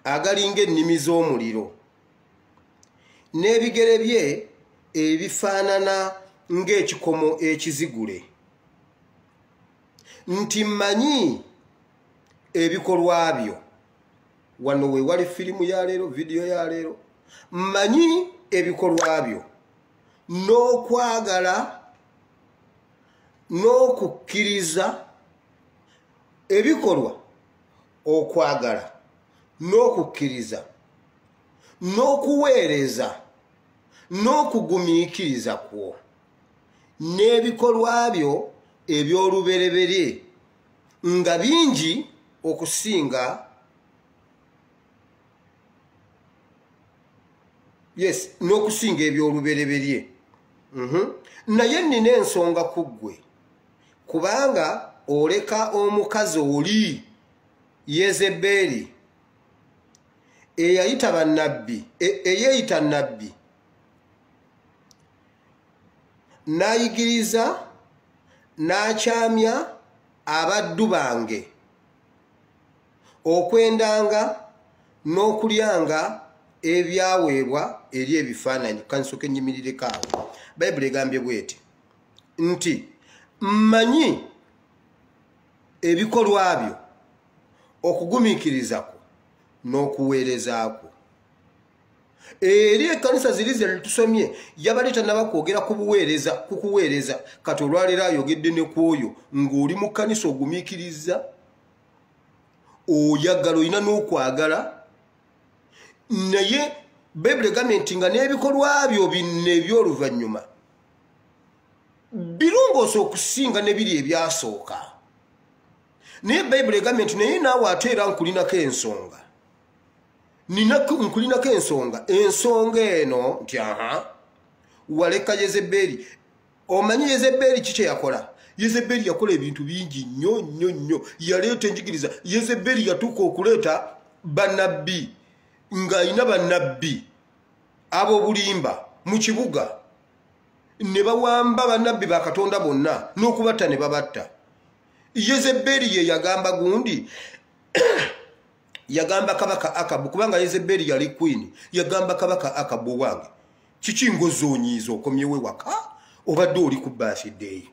agalinga ennimi z'omuliro n'ebigere bye ebifaanana ng'ekikomo ekizigule nti mmanyi ebikolwa byo wano we wali firimu ya leero vidiyo ya leero mmanyi ebikolwa byo n'okwagala n'okukkiriza ebikolwa okwagala n'okukkiriza n'okuweereza n'okugumiikiriza kwo n'ebikolwa byo eby'olubereberye nga bingi okusinga n'okusinga eby'olubereberye naye nnina ensonga ku ggwe kubanga oleka omukazi oli Yezeberi eyeeyita nnabbi n'ayigiriza n'akyamya abaddu bange okwendanga n'okulyanga ebyaweebwa eri ebifaananyi kansoke nnyimirireko awo Bayibuli egambye bweti nti mmanyi ebikolwa byo okugumiikirizako n'okuweerezaako eri ekkanisa ziri ze tusomye yabaleeta nabakwogera ku kuweereza kati olwaleero ayogedde ne ku oyo ng'oli mu kkanisa ogumiikiriza oyagala olina n'okwagala naye Bayibuli egambye nti nga n'ebikolwa byo binne eby'oluvannyuma birongoosa okusinga ne biri ebyasooka. Naye Bayibuli egambye nti naye naawe ate era nkulinako ensonga. Nkulinako ensonga. Ensonga eno nti waleka Yezeberi. Omanyi Yezeberi kiki yakola? Yezeberi yakola ebintu bingi nnyo. Yaleeta enjigiriza. Yezeberi yatuuka okuleeta bannabbi nga alina bannabbi ab'obulimba mu kibuga. Ne bawamba bannabbi ba Katonda bonna n'okubatta ne babatta. Yezeberi ye yagamba gundi yagamba kabaka Akabu, kubanga Yezeberi yali queen, yagamba kabaka Akabu wange kiki ngozonyizo okomyewe waka obadde oli ku birthday.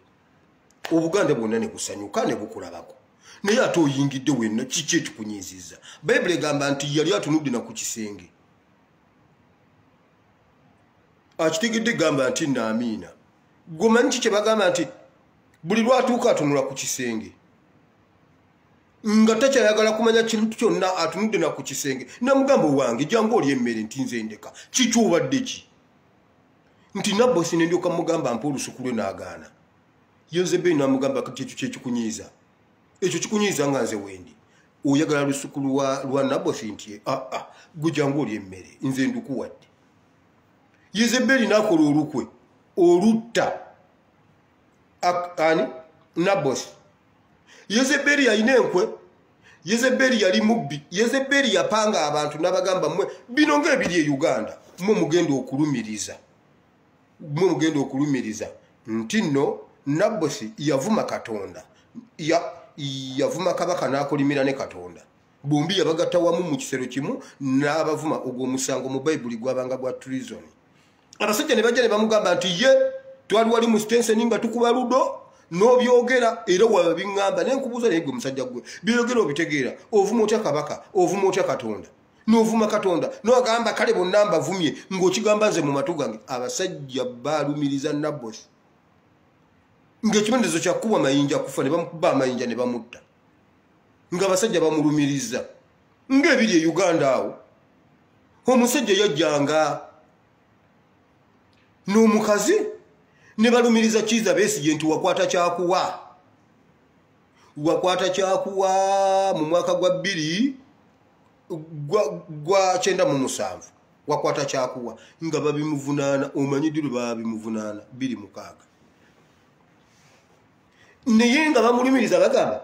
Obuganda bwonna ne kusanyuka ne bukulabako. Naye ate oyingidde wenna kiki ekikunyiizizza? Bayibuli egamba nti yali atunudde na ku kisenge. Akitegedde gamba nti naamiina. Gomanyi kiki bagamba nti buli lwatuuka atunula ku kisenge. Nga takyayagala kumanya kintu kyonna atunudde na ku kisenge. Namugamba wange jangu oli emmere nti nze ndeka. Kiki obadde ki? Nti Nabosi ne ndyoka mugamba mpa olusuku lwe n'agaana. Yezeberi namugamba kati ekyo kyekikunyiiza. Ekyo kikunyiiza nga nze wendi. Oyagala lusuku lwa Nabosi nti gwe jangu oli emmere nze ndukuwadde. Yezeberi n'akola olukwe olutta Nabosi. Yezeberi yalina enkwe. Yezeberi yali mubbi. Yezeberi yapanga abantu n'abagamba mmwe bino ng'ebiri e Uganda mmwe mugenda okulumiriza. Nti nno Nabosi yavuma Katonda. Yavuma kabaka n'akolimira ne Katonda. Bombi yabagatta wamu mu kisero kimu n'abavuma ogwo musango mu Bayibuli gwabanga gwa treason. Abasajja ne bajja ne bamugamba nti ye twali wali mu Stensen nga tukuba ludo n'obyogera era wabiŋŋamba ne nkubuuza naye gwe musajja gwe byogera obitegeera ovuma otya kabaka ovuma otya Katonda n'ovuma Katonda n'ogamba kale bonna mbavumye ng'okigamba nze mu matu gange. Abasajja baalumiriza Nabosi ng'ekibonerezo kya kuba mayinja kufa ne bamukuba amayinja ne bamutta ng'abasajja bamulumiriza ng'ebiri e Uganda awo. Omusajja yajjanga n'omukazi ne balumiriza Kizza Besigye nti wakwata kyakuwa mu mwaka gwa 2097 wakwata kyakuwa nga babimuvunaana. Omanyi dulu babimuvunaana 26 naye nga bamulumiriza bagamba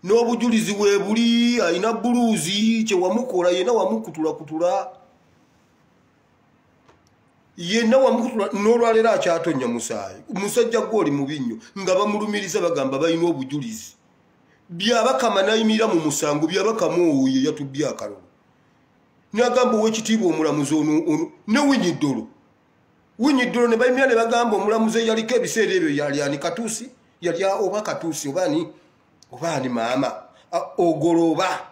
n'obujulizi we buli alina buluuzi kye wamukola yenna wamukutula yenna wamukutula n'olwaleero akyatonya musaayi. Omusajja gw'oli mubi nnyo nga bamulumiriza bagamba balina obujulizi. Byabakama nayimirira mu musango byabakama oyo ye yatubbye akalulu. N'agamba ow'ekitiibwa omulamuzi ono ne Winyiddolo ne bayimirira ne bagamba omulamuzi yaliko ebiseera ebyo yali ani Katuusi yali oba Katuusi oba ani maama ogoloba.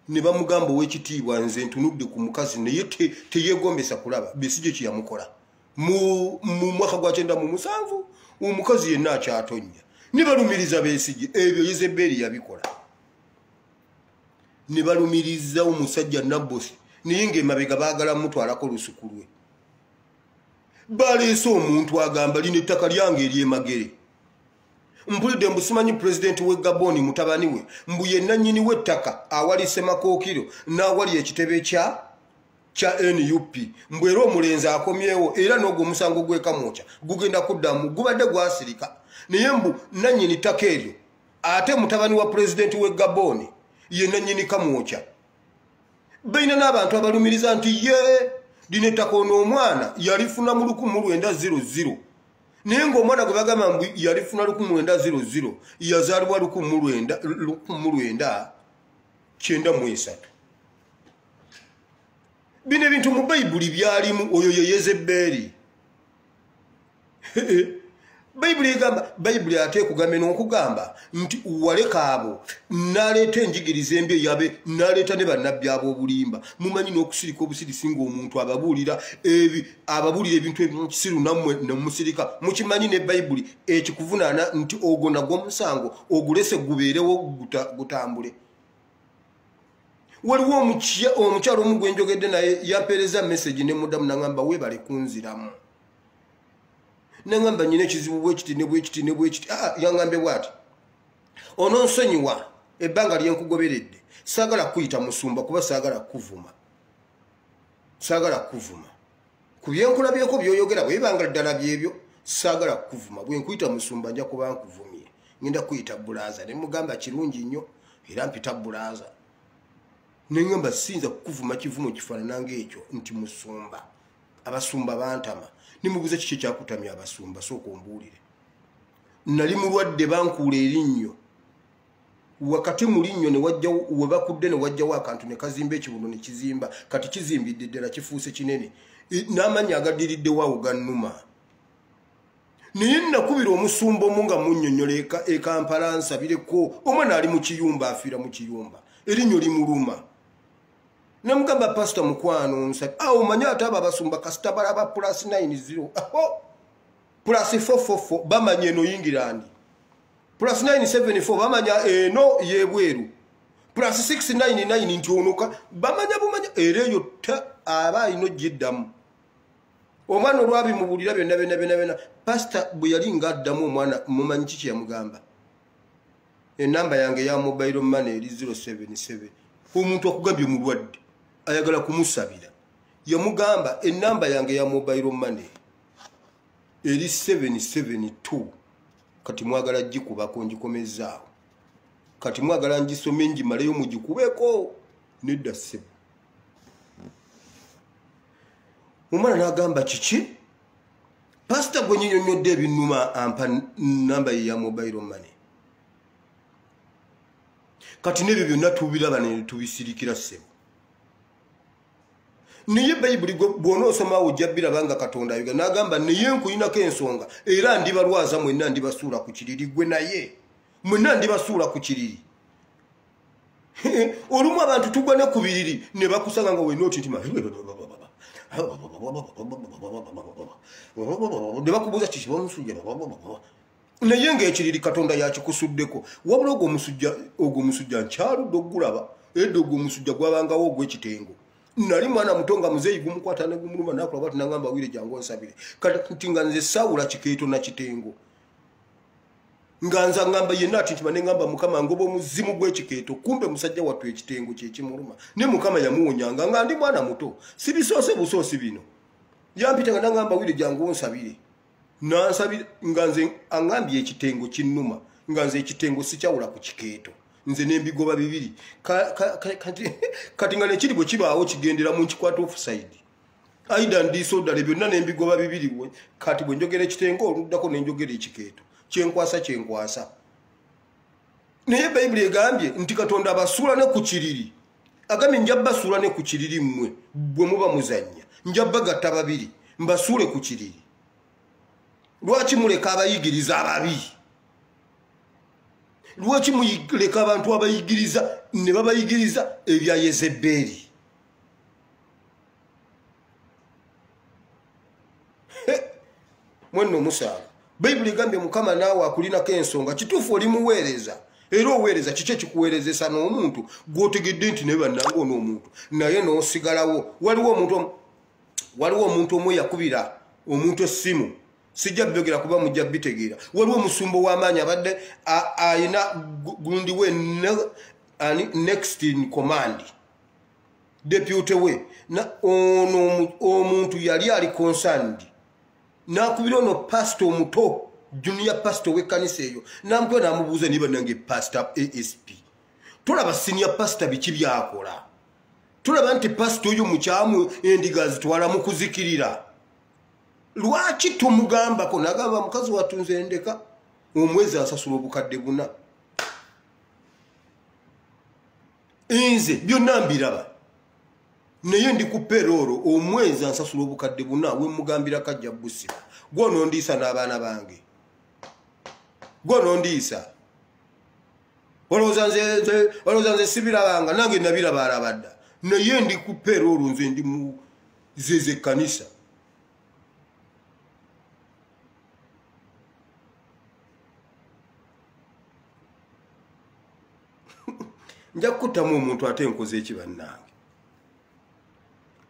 Ne bamugamba ow'ekitiibwa nze ntunudde ku mukazi naye teyeegombesa kulaba Besigye kye yamukola mu mwaka gwa 97 omukazi yenna akyatonya. Ne balumiriza Besigye ebyo Yezeberi yabikola. Ne balumiriza omusajja Nabosi naye ng'emabega baagala mutwalako olusuku lwe. Baleese omuntu agamba lino ettaka lyange ery'emagere. Mpulidde mbusimanyi President we Gaboni mutabani we mbu yenna nnyini w'ettaka awali Semakookiro n'awali ekitebe kya NUP mbu era omulenzi akomyewo era n'ogwo omusango gw'ekamwokya gugenda kuddamu gubadde gwasirika. Naye mbu nannyini ttaka eryo ate mutabani wa President we Gaboni yenna nnyini kamwokya. Balina n'abantu abalumiriza nti ye lino ettaka ono omwana yalifuna mu 1900 naye ng'omwana gwe bagamba mbu yalifuna 1900 yazaalibwa 1993. Bino ebintu mu Bayibuli byalimu. Oyo ye Yezeberi. Bayibuli egamba, Bayibuli ate ekugambye n'okugamba nti waleka abo n'aleeta enjigiriza embi yabe n'aleeta ne bannabbi ab'obulimba. Mumanyi n'okusirika obusirisi ng'omuntu ababuulira ebintu ebikisiru nammwe ne musirika. Mukimanyi ne Bayibuli ekikuvunaana nti ogwo nagwo omusango ogulese gubeerewo gutambule. waliwo omukyalo omu gwe njogedde naye yampeereza message ne muddamu nagamba weebale kunziramu nagamba nyina ekizibu bwekiti ne bwekiti ne bwekiti yangambe bwati ono nsonyiwa ebbanga lyenkugoberedde saagala kuyita musumba kuba saagala kuvuma ku byenkulabyeko byoyogera bwebanga ddala byebyo saagala kuvuma bwenkuyita musumba nja kuba nkuvumye ngenda kuyita bulaaza ne mugamba kirungi nnyo era mpita bulaaza nengamba sinza kukuvuma kivumo kifaanana ng'ekyo nti musumba abasumba bantama nimubuuza kiki ekyakutamya abasumba sooka ombuulire nali mulwadde bankuula erinnyo wakati mu linnyo ne wajjawo we bakudde ne wajjawo akantu ne kazimba ekibuno ne kizimba kati kizimbidde ddala kifuuse kinene n'amannya agaddiriddewo awo gannuma naye nakubira omusumba omu nga munnyonnyola ekampala nsabireko omwana ali mu kiyumba afiira mu kiyumba erinnyo limuluma nemugamba pasita mukwano nsabi omanye ate abo abasumba kasita balaba plus 90 plus 444 bamanya eno England plus 974 bamanya eno yebweru plus 699 nti onoka bamanya bumanya era eyo aba alina ogiddamu omwana olwabimubulira byonna pasita bwe yali ng'addamu omwana mumanyi kiki yamugamba enamba yange ya mobile money eri 077 omuntu akugambye mulwadde ayagala kumusabira yamugamba enamba yange ya mobile money eri 772 kati mwagala gikubako ngikomezaawo kati mwagala ngisome ngimaleyo mugikubeko nedda ssebo omwana n'agamba kiki pasita gwe nyinyonnyodde ebinuma ampa namba ye ya mobile money kati n'ebyo byonna tubiraba ne tubisirikira ssebo naye bayibuli bw'onoosomaawo ojja biraba nga katonda ayoga n'agamba naye nkuyinako ensonga era ndibalwaza mwenna ndibasuula ku kiriri gwe naye mwenna ndibasuula ku kiriri olumu abantu tugwa ne ku biriri ne bakusanga nga wenooti ntima ne bakubuuza kiki bamusujja naye ng'ekiriri katonda yakikusuddeko wabula ogwo omusujja nkyaludde ogulaba edda ogwo omusujja gwabangawo ogw'ekitengo nali mwana muto nga muzeeyi gumukwata ne gumuluma nakola bwati nagamba wire jangu onsabire kati nga nze saawula kikeeto na kitengo nga nza ngamba yenna ati nti ngamba mukama ngoba omuzimu gw'ekikeeto kumbe musajja wattu ekitengo kyekimuluma ne mukama yamuwonyanga nga ndi mwana muto sibisoose busoosi bino yampita nga nagamba wire jangu onsabire nansabire nga nze angambye ekitengo kinnuma nga nze ekitengo sikyawula ku kikeeto nze n'embigoba bibiri kati nga nekiri bwe kibaawo kigendera mu nkikwata offside aida ndiiso ddala byonna n'embigoba bibiri kati bwe njogera ekitengo oluddako nenjogera ekikeeto kyenkwasa naye bayibuli egambye nti katonda abasuula ne ku kiriri agambye nja basuula ne ku kiriri mmwe bwe muba muzannya nja bagatta babiri mbasuule ku kiriri lwaki muleka abayigiriza ababi lwaki muleka abantu abayigiriza ne babayigiriza ebya Yezeberi mwenno omusaala bayibuli egambye mukama naawe akulinako ensonga kituufu oli muweereza era oweereza kiki ekikuweerezesa n'omuntu gw'otegedde nti naye bannanga on'omuntu naye n'osigalawo waliwo omuntu omu yakubira omuntu essimu sijja byogera kuba mujja bitegeera waliwo omusumba w'amaanyi abadde ayina gundi we next in command deputy we ono omuntu yali ali concerned nakubira ono pastor omuto junior pastor w'ekkanisa eyo namukuba namubuuza niba nange pastor ASP tulaba senior pastor biki byakola tulaba nti pastor oyo mukyamu endiga zitwala mu kuzikirira lwaki tumugambako nagamba mukazi watunze ndeka omwezi asasula obukadde buna nze byonna mbiraba naye ndi ku peroolo omwezi ansasula obukadde buna we mugambira kajja busira gw'onondiisa n'abaana bange gw'onondiisa olowooza nze sibirabanga nange nabiraba alabadda naye ndi ku peroolo nze ndi mu zeze ekkanisa nja kutamu omuntu ate nkoze ekibannange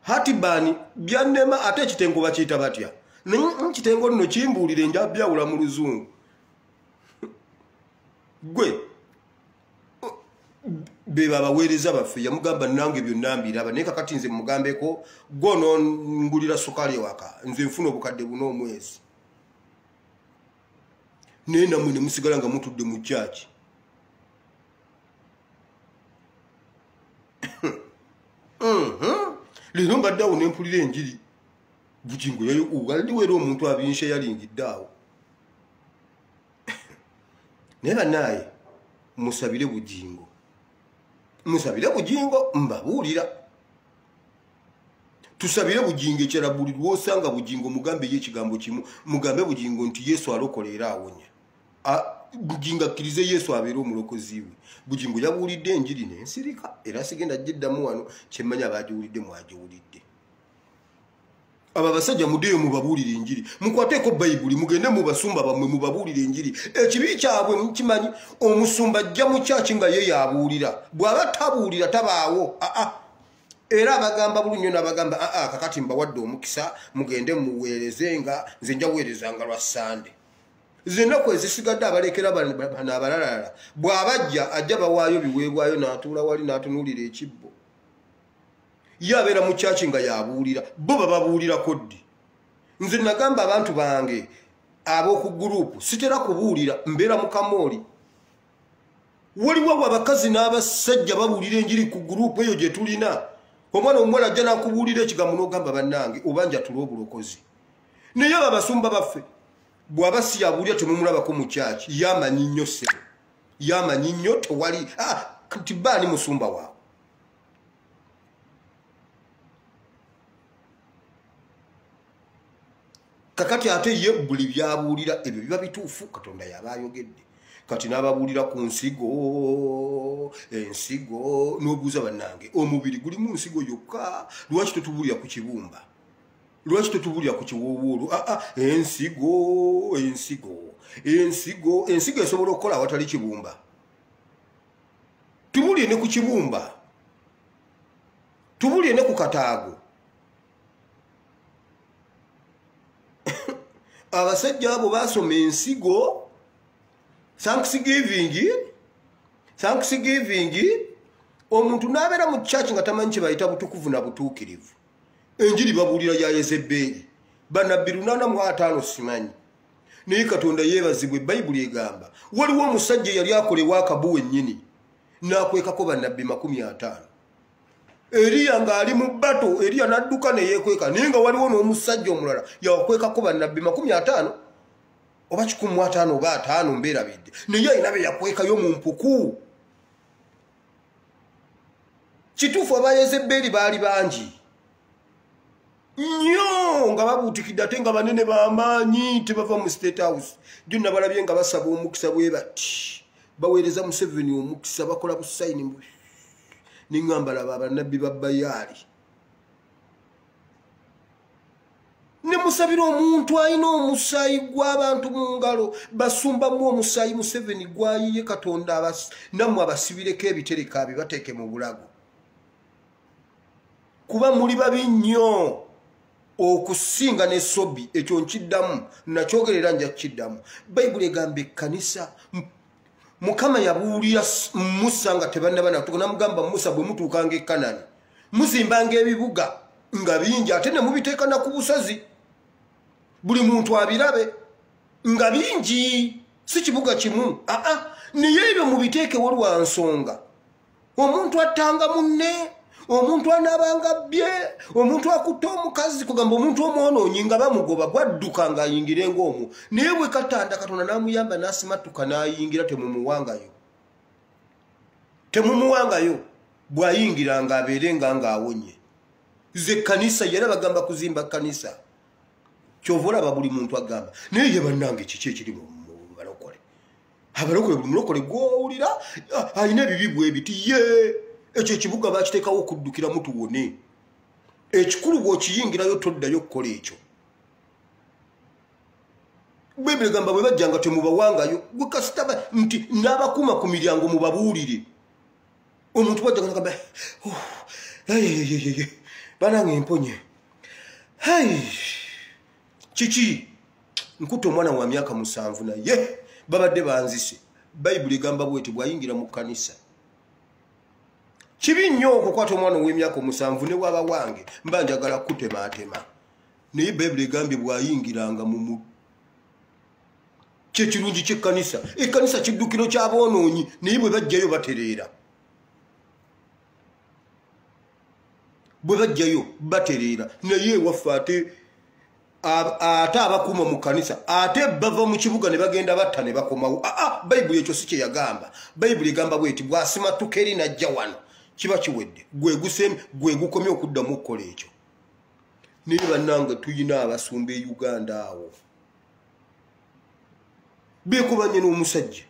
hati bani byannema ate ekitengo bakiyita batya kitengo nno kimbuulire nja byawula mu luzungu gwe beba baweereza baffe yamugamba nange byonna mbiraba naye kakati nze mugambeko gono ngulira sukali waka nze nfuna obukadde buno omwezi naye namwe ne musigala nga mutudde mu kyaki leero mbadde awo ne mpulira enjiri bugingo yayo ugaldiwera omuntu abinshe yalingidde awo naye bannaye musabire bugingo musabire bugingo mbabuulira tusabire bugingo ekyala buli lwosanga bugingo mugambe ye ekigambo kimu mugambe bugingo nti Yesu alokolera awonya bugingo akkirize Yesu abeera omulokozi we bugingo yabuulidde enjiri n'ensirika era sigenda giddamu wano kyemmanya abagiwulidde mwagiwulidde aba basajja mudeyo mubabuulire enjiri mukwateeko bayibuli mugende mu basumba bammwe mubabuulire enjiri ekibi kyabwe mukimanyi omusumba ajja mu kyaki nga ye yabuulira bw'aba tabuulira tabaawo era abagamba bulunyo n'abagamba kakati mbawadde omukisa mugende muweereze nga nze nja weerezanga lwa Sande zennaku ezisigadde abalekera bano abalalala bw'abajja ajja bawaayo biweebwayo n'atuula wali n'atunuulira ekibbo ye abeera mu kyaki nga yabuulira bo bababuulirako ddi nze nagamba abantu bange ab'oku gurupu sitera kubuulira mbeera mu kamooli waliwo abakazi n'abasajja babuulira enjiri ku gurupu eyo gye tulina omwana omuwala ajja n'akubuulira ekigambo n'ogamba bannange oba njatula obulokozi naye abo abasumba baffe bw'aba si yabuulira temumulabako mu kyaki yamanyi nnyo ssebo yamanyi nnyo tewali nti baani musumba waawe kakati ate ye buli byabuulira ebyo biba bituufu Katonda yaba ayogedde kati n'ababuulira ku ensigo n'obuuza bannange omubiri gulimu nsigo yokka lwaki totubuulira ku kibumba lwaki totubuulira ku kiwuwuulu ensigo esobola okukola awatali kibumba tubuulire ne ku kibumba tubuulire ne ku kataago abasajja abo basoma ensigo Thanksgiving omuntu n'abeera mu kyaki nga tamanyi kye bayita butukuvu na butuukirivu enjiri babuulira ya Yezebbeeri bannabbi 850 simanyi naye Katonda yeebazibwe bayibuli egamba waliwo omusajja yali akolebwa akabu wennyini n'akwekako bannabbi 50 Eriya ng'ali mu bbato Eriya n'adduka ne yeekweka naye nga waliwo n'omusajja omulala yakwekako bannabbi 50 oba 15 oba 5 mbeerabidde naye alina be yakwekayo mu mpuku kituufu aba Yezebbeeri baali bangi nnyo nga babuutikidde ate nga banene b'amaanyi tebava mu State House gyonna balabye nga basaba omukisa bwe bati baweereza Museveni omukisa bakola busayini n'ingamba laba abannabbi ba Bayaali ne musabira omuntu alina omusaayi gw'abantu mu ngalo basumbamu omusaayi Museveni gwayiye Katonda nammwe abasibireko ebitereka bibateeke mu bulago kuba muli babi nnyo okusinga ne sobi ekyo nkiddamu nakyogerera nja kukiddamu bayibuli egamba ekkanisa Mukama yabuulira Musa nga tebannaba natuuka namugamba Musa bwe mutuukanga e Kanani muzimbanga ebibuga nga bingi ate ne mubiteeka na ku busozi buli muntu abirabe nga bingi si kibuga kimu naye ebyo mubiteekewo lwa nsonga omuntu attanga munne omuntu anaabanga bye omuntu akutta omukazi kugamba omuntu omwonoonyi nga bamugoba gwadduka ng'ayingire ng'omwo naye bwe katanda Katonda n'amuyamba n'asimatuka n'ayingira temumuwangayo bw'ayingiranga abeere ng'awonye ze kanisa yera bagamba kuzimba kanisa kyova olaba buli muntu agamba naye ye bannange kiki ekiri mu balokole abalokole buli mulokole gw'owulira alina ebibi bwe biti ye ekyo ekibuga bakiteekawo okuddukiramu tuwone ekikulu bw'okiyingirayo toddayo okukola ekyo Bibuli egamba bwe bajja nga temubawangayo gwe kasitaba nti n'abakuuma ku miryango mubabuulire omuntu wajja ngamba banange mponye kiki nkuta omwana wa myaka 7 naye babadde banzise bayibuli egamba bweti bwayingira mu kanisa kibi nnyo okukwata omwana w'emyaka 7 ne waba wange mba njagala kutemaatema naye bayibuli egambye bwayingiranga mu kyekirungi ky'ekkanisa ekkanisa kiddukiro ky'aboonoonyi naye bwe bajjayo batereera naye ewaffe ate abakuuma mu kanisa ate bava mu kibuga ne bagenda batta ne bakomawo bayibuli ekyo si kye yagamba bayibuli egamba bweti bw'asimatuka eri najja wano kiba kiwedde gwe gukomye okuddamu okukola ekyo naye bannange tuyina abasumba e Uganda awo beekubanye n'omusajja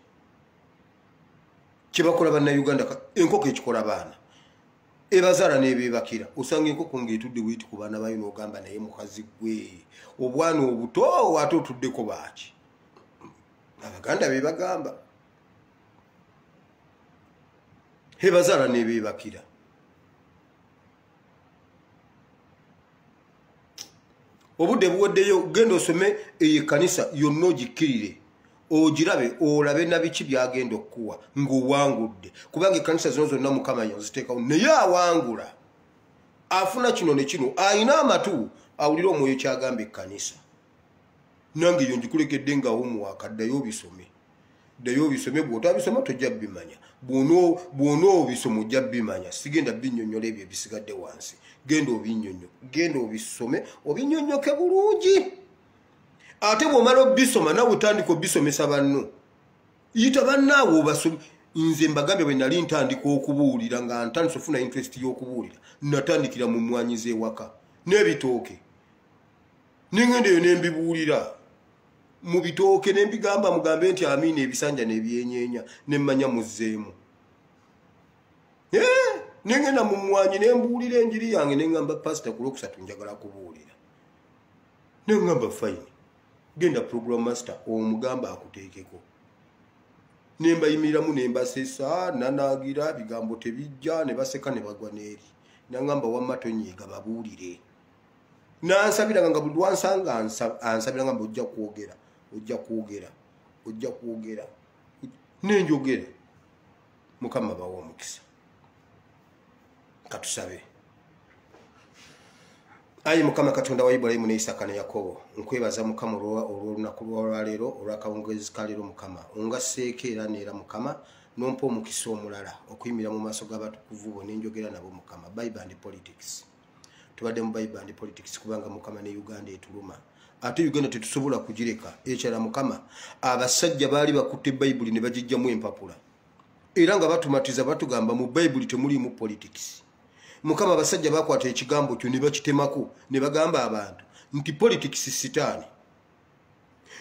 kyebakola bannayuganda enkoko ekikola baana ebazaala n'ebeebakira osanga enkoko ng'etudde bweti ku baana bayo n'ogamba naye mukazi gwe obwana obuto ate otuddeko baaki abaganda beebagamba ebazaala n'ebeebakira obudde buweddeyo genda osome eyo ekkanisa yonna ogikkirire ogirabe olabe nabiki byagenda okuwa ng'owangudde kubanga ekkanisa zino zonna mukama yaziteekawo naye awangula afuna kino ne kino ayina amatu awulira omwoyo kyagamba ekkanisa nange yo njikulekedde nga homuwaka ddayo obisome bw'otabisoma tojja bimanya bw'ona obisoma ojja bimanya sigenda binnyonnyola ebyo ebisigadde wansi genda obisome obinnyonnyoke bulungi ate bw'omala obisoma nawe otandika obisomesa banno yita bannaawe obasome nze mbagambye bwe nali ntandika okubuulira nga ntandise ofuna interest y'okubuulira natandikira mu mmwanyi z'ewaka n'ebitooke nengenda eyo nembibuulira mu bitooke nembigamba mugambe nti amiina ebisanja n'ebyenyeenya nemmanya muzzeemu nengenda mu mmwanyi nembuulira enjiri yange nengamba pasita ku Lwokusatu njagala kubuulira nengamba fine genda program master omugamba akuteekeko nembayimiriramu nembasesa nanagira bigambo tebijja ne baseka ne bagwa n'eri nangamba wamma tonyiiga babuulire nansabiranga nga buli lwansanga ansabiranga mbu ojja kwogera nenjogera mukama bawa omukisa katusabe ayi mukama katonda wa Ibulayimu ne Isaka ne Yakobo nkwebaza mukama olw'olunaku lwaleero olw'akawungezi kaleero mukama ongasseeko era neera mukama nompa omukisa omulala okuyimira mu maaso g'abatukuvu bo nenjogera nabo mukama Bible and politics tubadde mu Bible and politics kubanga mukama ne Uganda etuluma ate Uganda tetusobola kugireka ekyala mukama abasajja baali bakutte Bible ne bagijjamu empapula era nga batumatiza batugamba mu Bible temuliimu politics mukama abasajja bakwata ekigambo kyo ne bakitemako ne bagamba abantu nti politics sitaani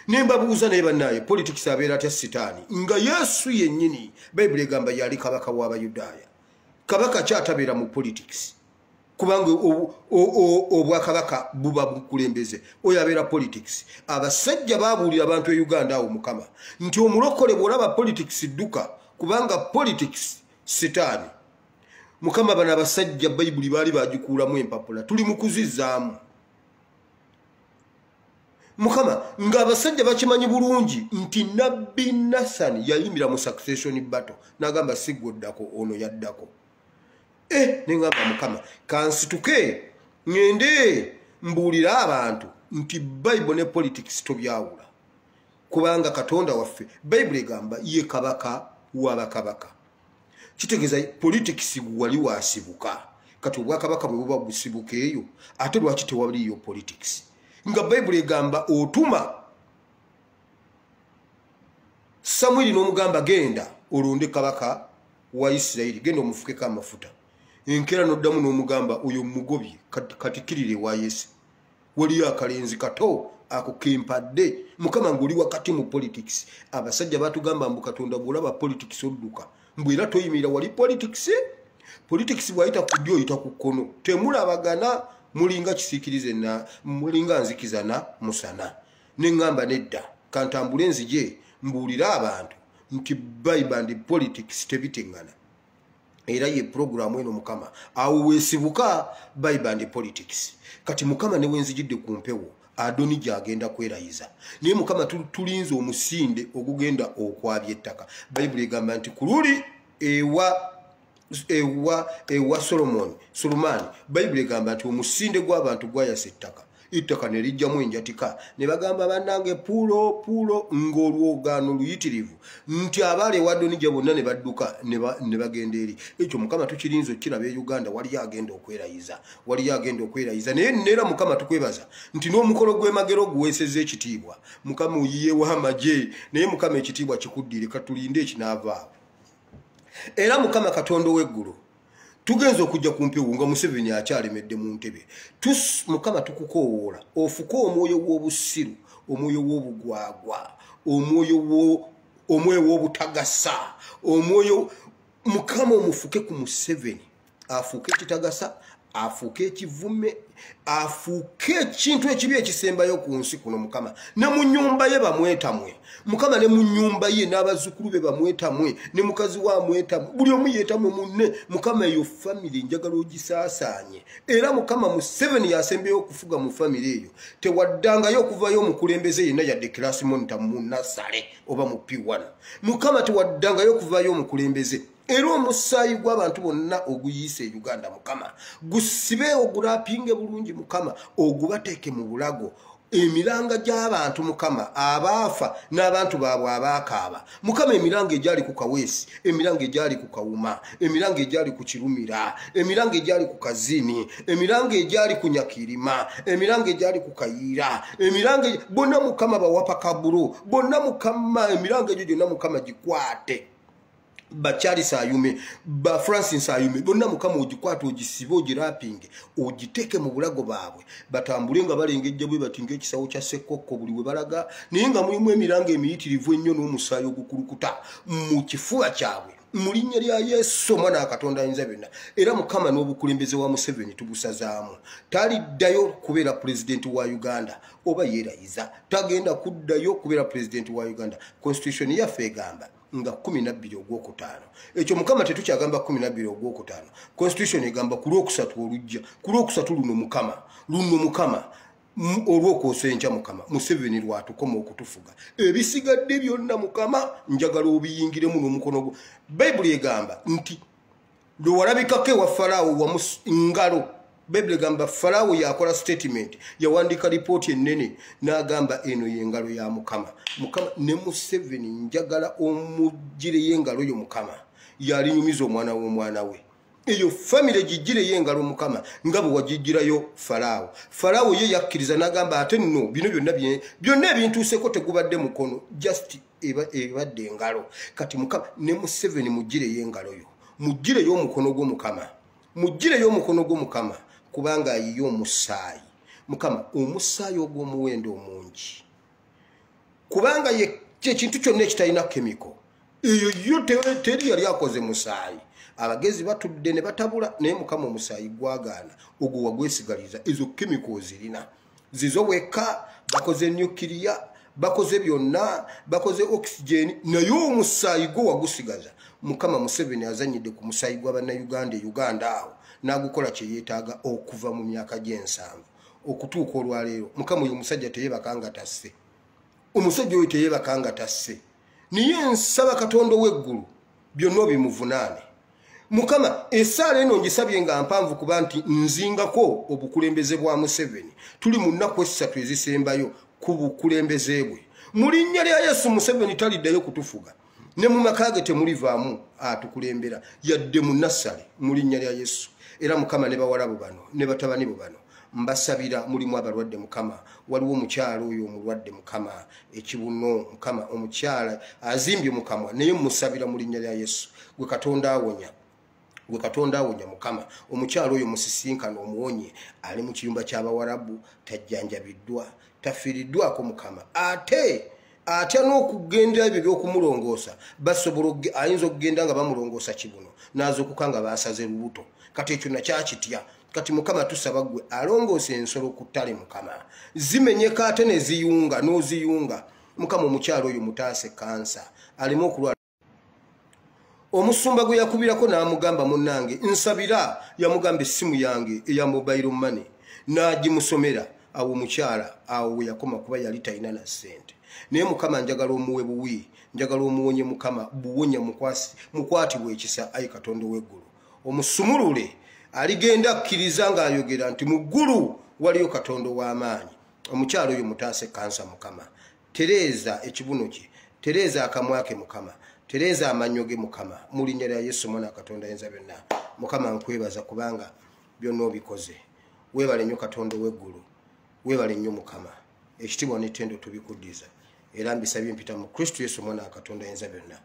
nembabuuza naye bannaye politics abeera atya sitaani nga Yesu yennyini Bible egamba yali kabaka w'Abayudaaya kabaka kyatabeera mu politics kubanga obwakabaka buba bukulembeze oyo abeera politics abasajja babuulira abantu e Uganda awo mukama nti omulokole bw'olaba politics dduka kubanga politics sitaani mukama bana abasajja Bayibuli baali bagikuulamu empapula tuli mu kuzizzaamu mukama nga abasajja bakimanyi bulungi nti nabbi Nasani yayimira mu succession battle n'agamba sigwoddako ono yaddako nengamba mukama kansituke ngende mbuulira abantu nti Bible ne politics tobyawula kubanga Katonda waffe Bible egamba ye kabaka w'abakabaka kitegeeza politics wali wasibuka kati obwakabaka bwe buba busibuka eyo ate lwaki tewaliyo politics nga Bible egamba otuma Samwiri n'omugamba genda olonde kabaka wa Isirayiri genda omufukeko amafuta enkera n'oddamu n'omugamba oyo mugobye katikirire wa Yesu waliyo akalenzi kato ako kempadde mukama ng'oli wakati mu politics abasajja batugamba mbu Katonda bw'olaba politics odduka mbu era toyimirira wali politics bw'ayita ku ddyo oyita ku kkono temulabagana mulinga kisiikirize mulinga nzikiza na musana neŋŋamba nedda kantambule nzije mbuulira abantu nti Bible and politics tebiteŋŋana era ye program eno mukama awo wesibuka Bible and politics kati mukama ne wenzijidde ku mpewo Adoni gyagenda kwerayiza naye mukama tulinze omusinde ogugenda okwabya ettaka Bible egamba nti kululi ewa Solomoni Bible egamba nti omusinde gw'abantu gwayasa ettaka ne lijjamu enjatika ne bagamba bannange pulo ng'olwogaano luyitirivu nti abaali ewa Adoni gye bonna ne badduka ne bagenda eri ekyo mukama tukirinza okiraba e Uganda wali agenda okwerayiza naye neera mukama tukwebaza nti n'omukolo gw'emagero guweesezza ekitiibwa mukama oyiyewo amagye naye mukama ekitiibwa kikuddire katulinde ekinaavaawo era mukama Katonda w'eggulu tugenza okujja ku mpewo nga Museveni akyalemedde mu ntebe mukama tukukoowoola ofuke omwoyo w'obusiru omwoyo w'obugwagwa omwoyo w'obutagasa omwoyo mukama omufuke ku Museveni afuuke ekitagasa afuuke ekivume afuuke ekintu ekibi ekisembayo ku nsi kuno mukama ne mu nnyumba ye bamwetamwe mukama ne mu nnyumba ye n'abazzukulu be bamwetamwe ne mukazi wa mwetamwe buli omu yeetamwe munne mukama eyo family njagala ogisaasaanye era mukama Museveni yasembeyo okufuga mu family eyo tewaddangayo okuvayo omukulembeze yenna yadde class monitor mu Nasale oba mu P1 mukama tewaddangayo okuvayo omukulembeze era omusaayi gw'abantu bonna oguyise Uganda mukama gusibe ogulapinge bulungi mukama ogubateeke mu bulago emiranga gy'abantu mukama abaafa n'abantu baabwe abaakaaba mukama emiranga egyali ku Kaweesi emiranga egyali ku Kawuma emiranga egyali ku Kirumira emiranga egyali ku Kazini emiranga egyali ku Nyakirima emiranga egyali ku Kayiira emiranga bonna mukama bawapa Kaburo bonna mukama emiranga egyo gyonna mukama gikwate ba Charles Ayume ba Francis Ayume bonna mukama ogikwata ogisibe ogirapinge ogiteke mu bulago baabwe batambule nga balengejja bwe batinga ekisawo kya Sekoko buli we balaga naye nga mulimu emiranga emiyitirivu ennyo n'omusaayi ogukulukuta mu kifuba kyabwe mu linnya lya Yesu omwana wa Katonda ayinza byonna era mukama n'obukulembeze wa Museveni tubusazaamu taliddayo kubeera pulezidenti wa Uganda oba yeerayiza tagenda kuddayo kubeera pulezidenti wa Uganda constitution yaffe egamba nga 12 ogwokutaano ekyo mukama tetukyagamba 12 ogwokutaano constitution egamba ku lwokusatu olujja ku lwokusatu luno mukama olw'okwosenca mukama Museveni lwatukoma okutufuga ebisigadde byonna mukama njagala obiyingiremu n'omukono gwo Bible egamba nti lwe walabikako ewa Falaawo wa ngalo Bible egamba Falaawo yakola statement yawandiika lipooti ennene n'agamba eno y'engalo ya mukama ne Museveni njagala omugire y'engalo yo mukama yalinyumiza omwana w'omwana we eyo family gigire y'engalo mukama nga bwe wagigirayo Falaawo ye yakkiriza n'agamba ate nno bino byonna ebintuuseko tegubadde mukono just ebadde engalo kati mukama ne Museveni mugire y'engalo yo mugire y'omukono gw'omukama mugire y'omukono gw'omukama kubanga ayiyo omusaayi mukama omusaayi ogw'omuwendo omungi kubanga ye kintu kyonna ekitalina kemiko eyo yo teri yali akoze musaayi abagezi batudde ne batabula naye mukama omusaayi gwagaana ogwo wagwesigaliza ezo kemiko zirina zizo weka bakoze nuclear bakoze byonna bakoze oxygen naye omusaayi gwo wagusigaza mukama Museveni azanyidde ku musaayi gw'Abannayuganda awo nagukola kye yeetaaga okuva mu myaka gy'ensanvu okutuuka olwaleero mukama oyo omusajja teyebakanga tasse omusajja oyo teyebakanga tasse niye nsaba Katonda w'eggulu byonna bimuvunaane mukama esaala eno ngisabye nga mpanvu kuba nti nzingako obukulembeze bwa Museveni tuli mu nnaku 3 ezisembayo ku bukulembeze bwe mu linnya lya Yesu Museveni taliddayo kutufuga ne mu makage temulivaamu atukulembera yadde mu Nasale mu linnya lya Yesu era mukama ne bawalabo bano ne batabani bo bano mbasabira mulimu abalwadde mukama waliwo omukyalo oyo omulwadde mukama ekibuno mukama omukyala azimbye mukama naye musabira mu linnya lya Yesu gwe Katonda awonya mukama omukyalo oyo musisinkana omuwonye ali mu kiyumba ky'abawarabu tajjanjabiddwa tafiiriddwako mukama ate n'okugenda ebyo by'okumulongoosa basobola ayinza okugenda nga bamulongoosa kibuno n'azuukuka nga basaze lubuto kati ekyo nakyakitya kati mukama tusaba gwe alongoose ensolo ku ttale mukama zimenyeka ate ne ziyunga n'oziyunga mukama omukyalo oyo mutaase kansa alimu okulwala omusumba gwe yakubirako n'amugamba munnange nsabira, yamugamba essimu yange eya mobile money n'agimusomera. Awo mukyala awo yakoma kuba yali talina na ssente. Naye Mukama njagala omuwe buwi, njagala omuwonye Mukama buwonya mukwatibwa ekisa, ayi Katonda w'eggulu omusumulule. Aligenda akkiriza ng'ayogera nti mu ggulu waliyo Katonda w'amaanyi. Omukyala oyo mutaase kansa Mukama. Tereeza ekibuno kye, tereeza akamwa ke Mukama, tereeza amannyo ge Mukama, mu linnya lya Yesu Mwana Katonda Ayinza Byonna. Mukama nkwebaza kubanga byonna obikoze. Weebale nnyo Katonda w'eggulu, weebale nnyo Mukama. Ekitiibwa n'ettendo tubikuddiza era mbisabye mpita mu Kristo Yesu Mwana Katonda Ayinza Byonna.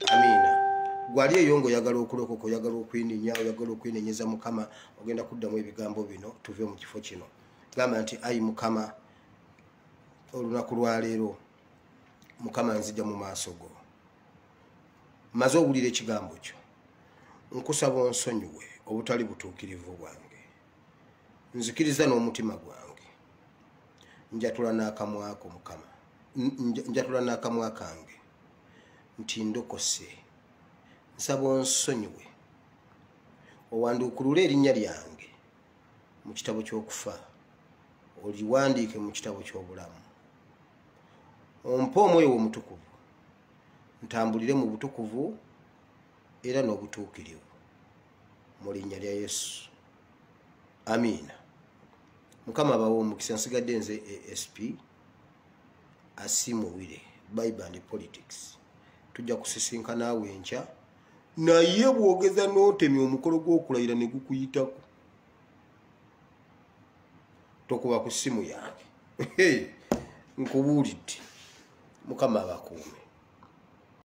Amiina. Gwali eyongo oyagala okulokoka, oyagala okwinenya, oyagala okwenenyeza Mukama, ogenda kuddamu ebigambo bino tuve mu kifo kino. Gamba nti ayi Mukama, olunaku lwa leero Mukama nzija mu maaso go. Maze owulira ekigambo kyo. Nkusaba onsonyiwe obutali butuukirivu bwange. Nzikiriza n'omutima gwange. Njatula n'akamwa ko Mukama. Njatula n'akamwa kange nti ndokose. Nsaba onsonyiwe owanduukulule erinnya lyange mu kitabo ky'okufa, oliwandiike mu kitabo ky'obulamu. Ompa omwoyo omutukuvu ntambulire mu butukuvu era n'obutuukirivu mu linnya lya Yesu. Amiina. Mukama abawe omukisa. Nsigadde nze ASP Asimuwire, Bible and Politics. Tujja kusisinkana naawe enkya, naye bwogeza n'otemya omukolo gw'okulayira ne gukuyitako, tokuba ku ssimu yange. Nkubuulidde. Mukama abakuume.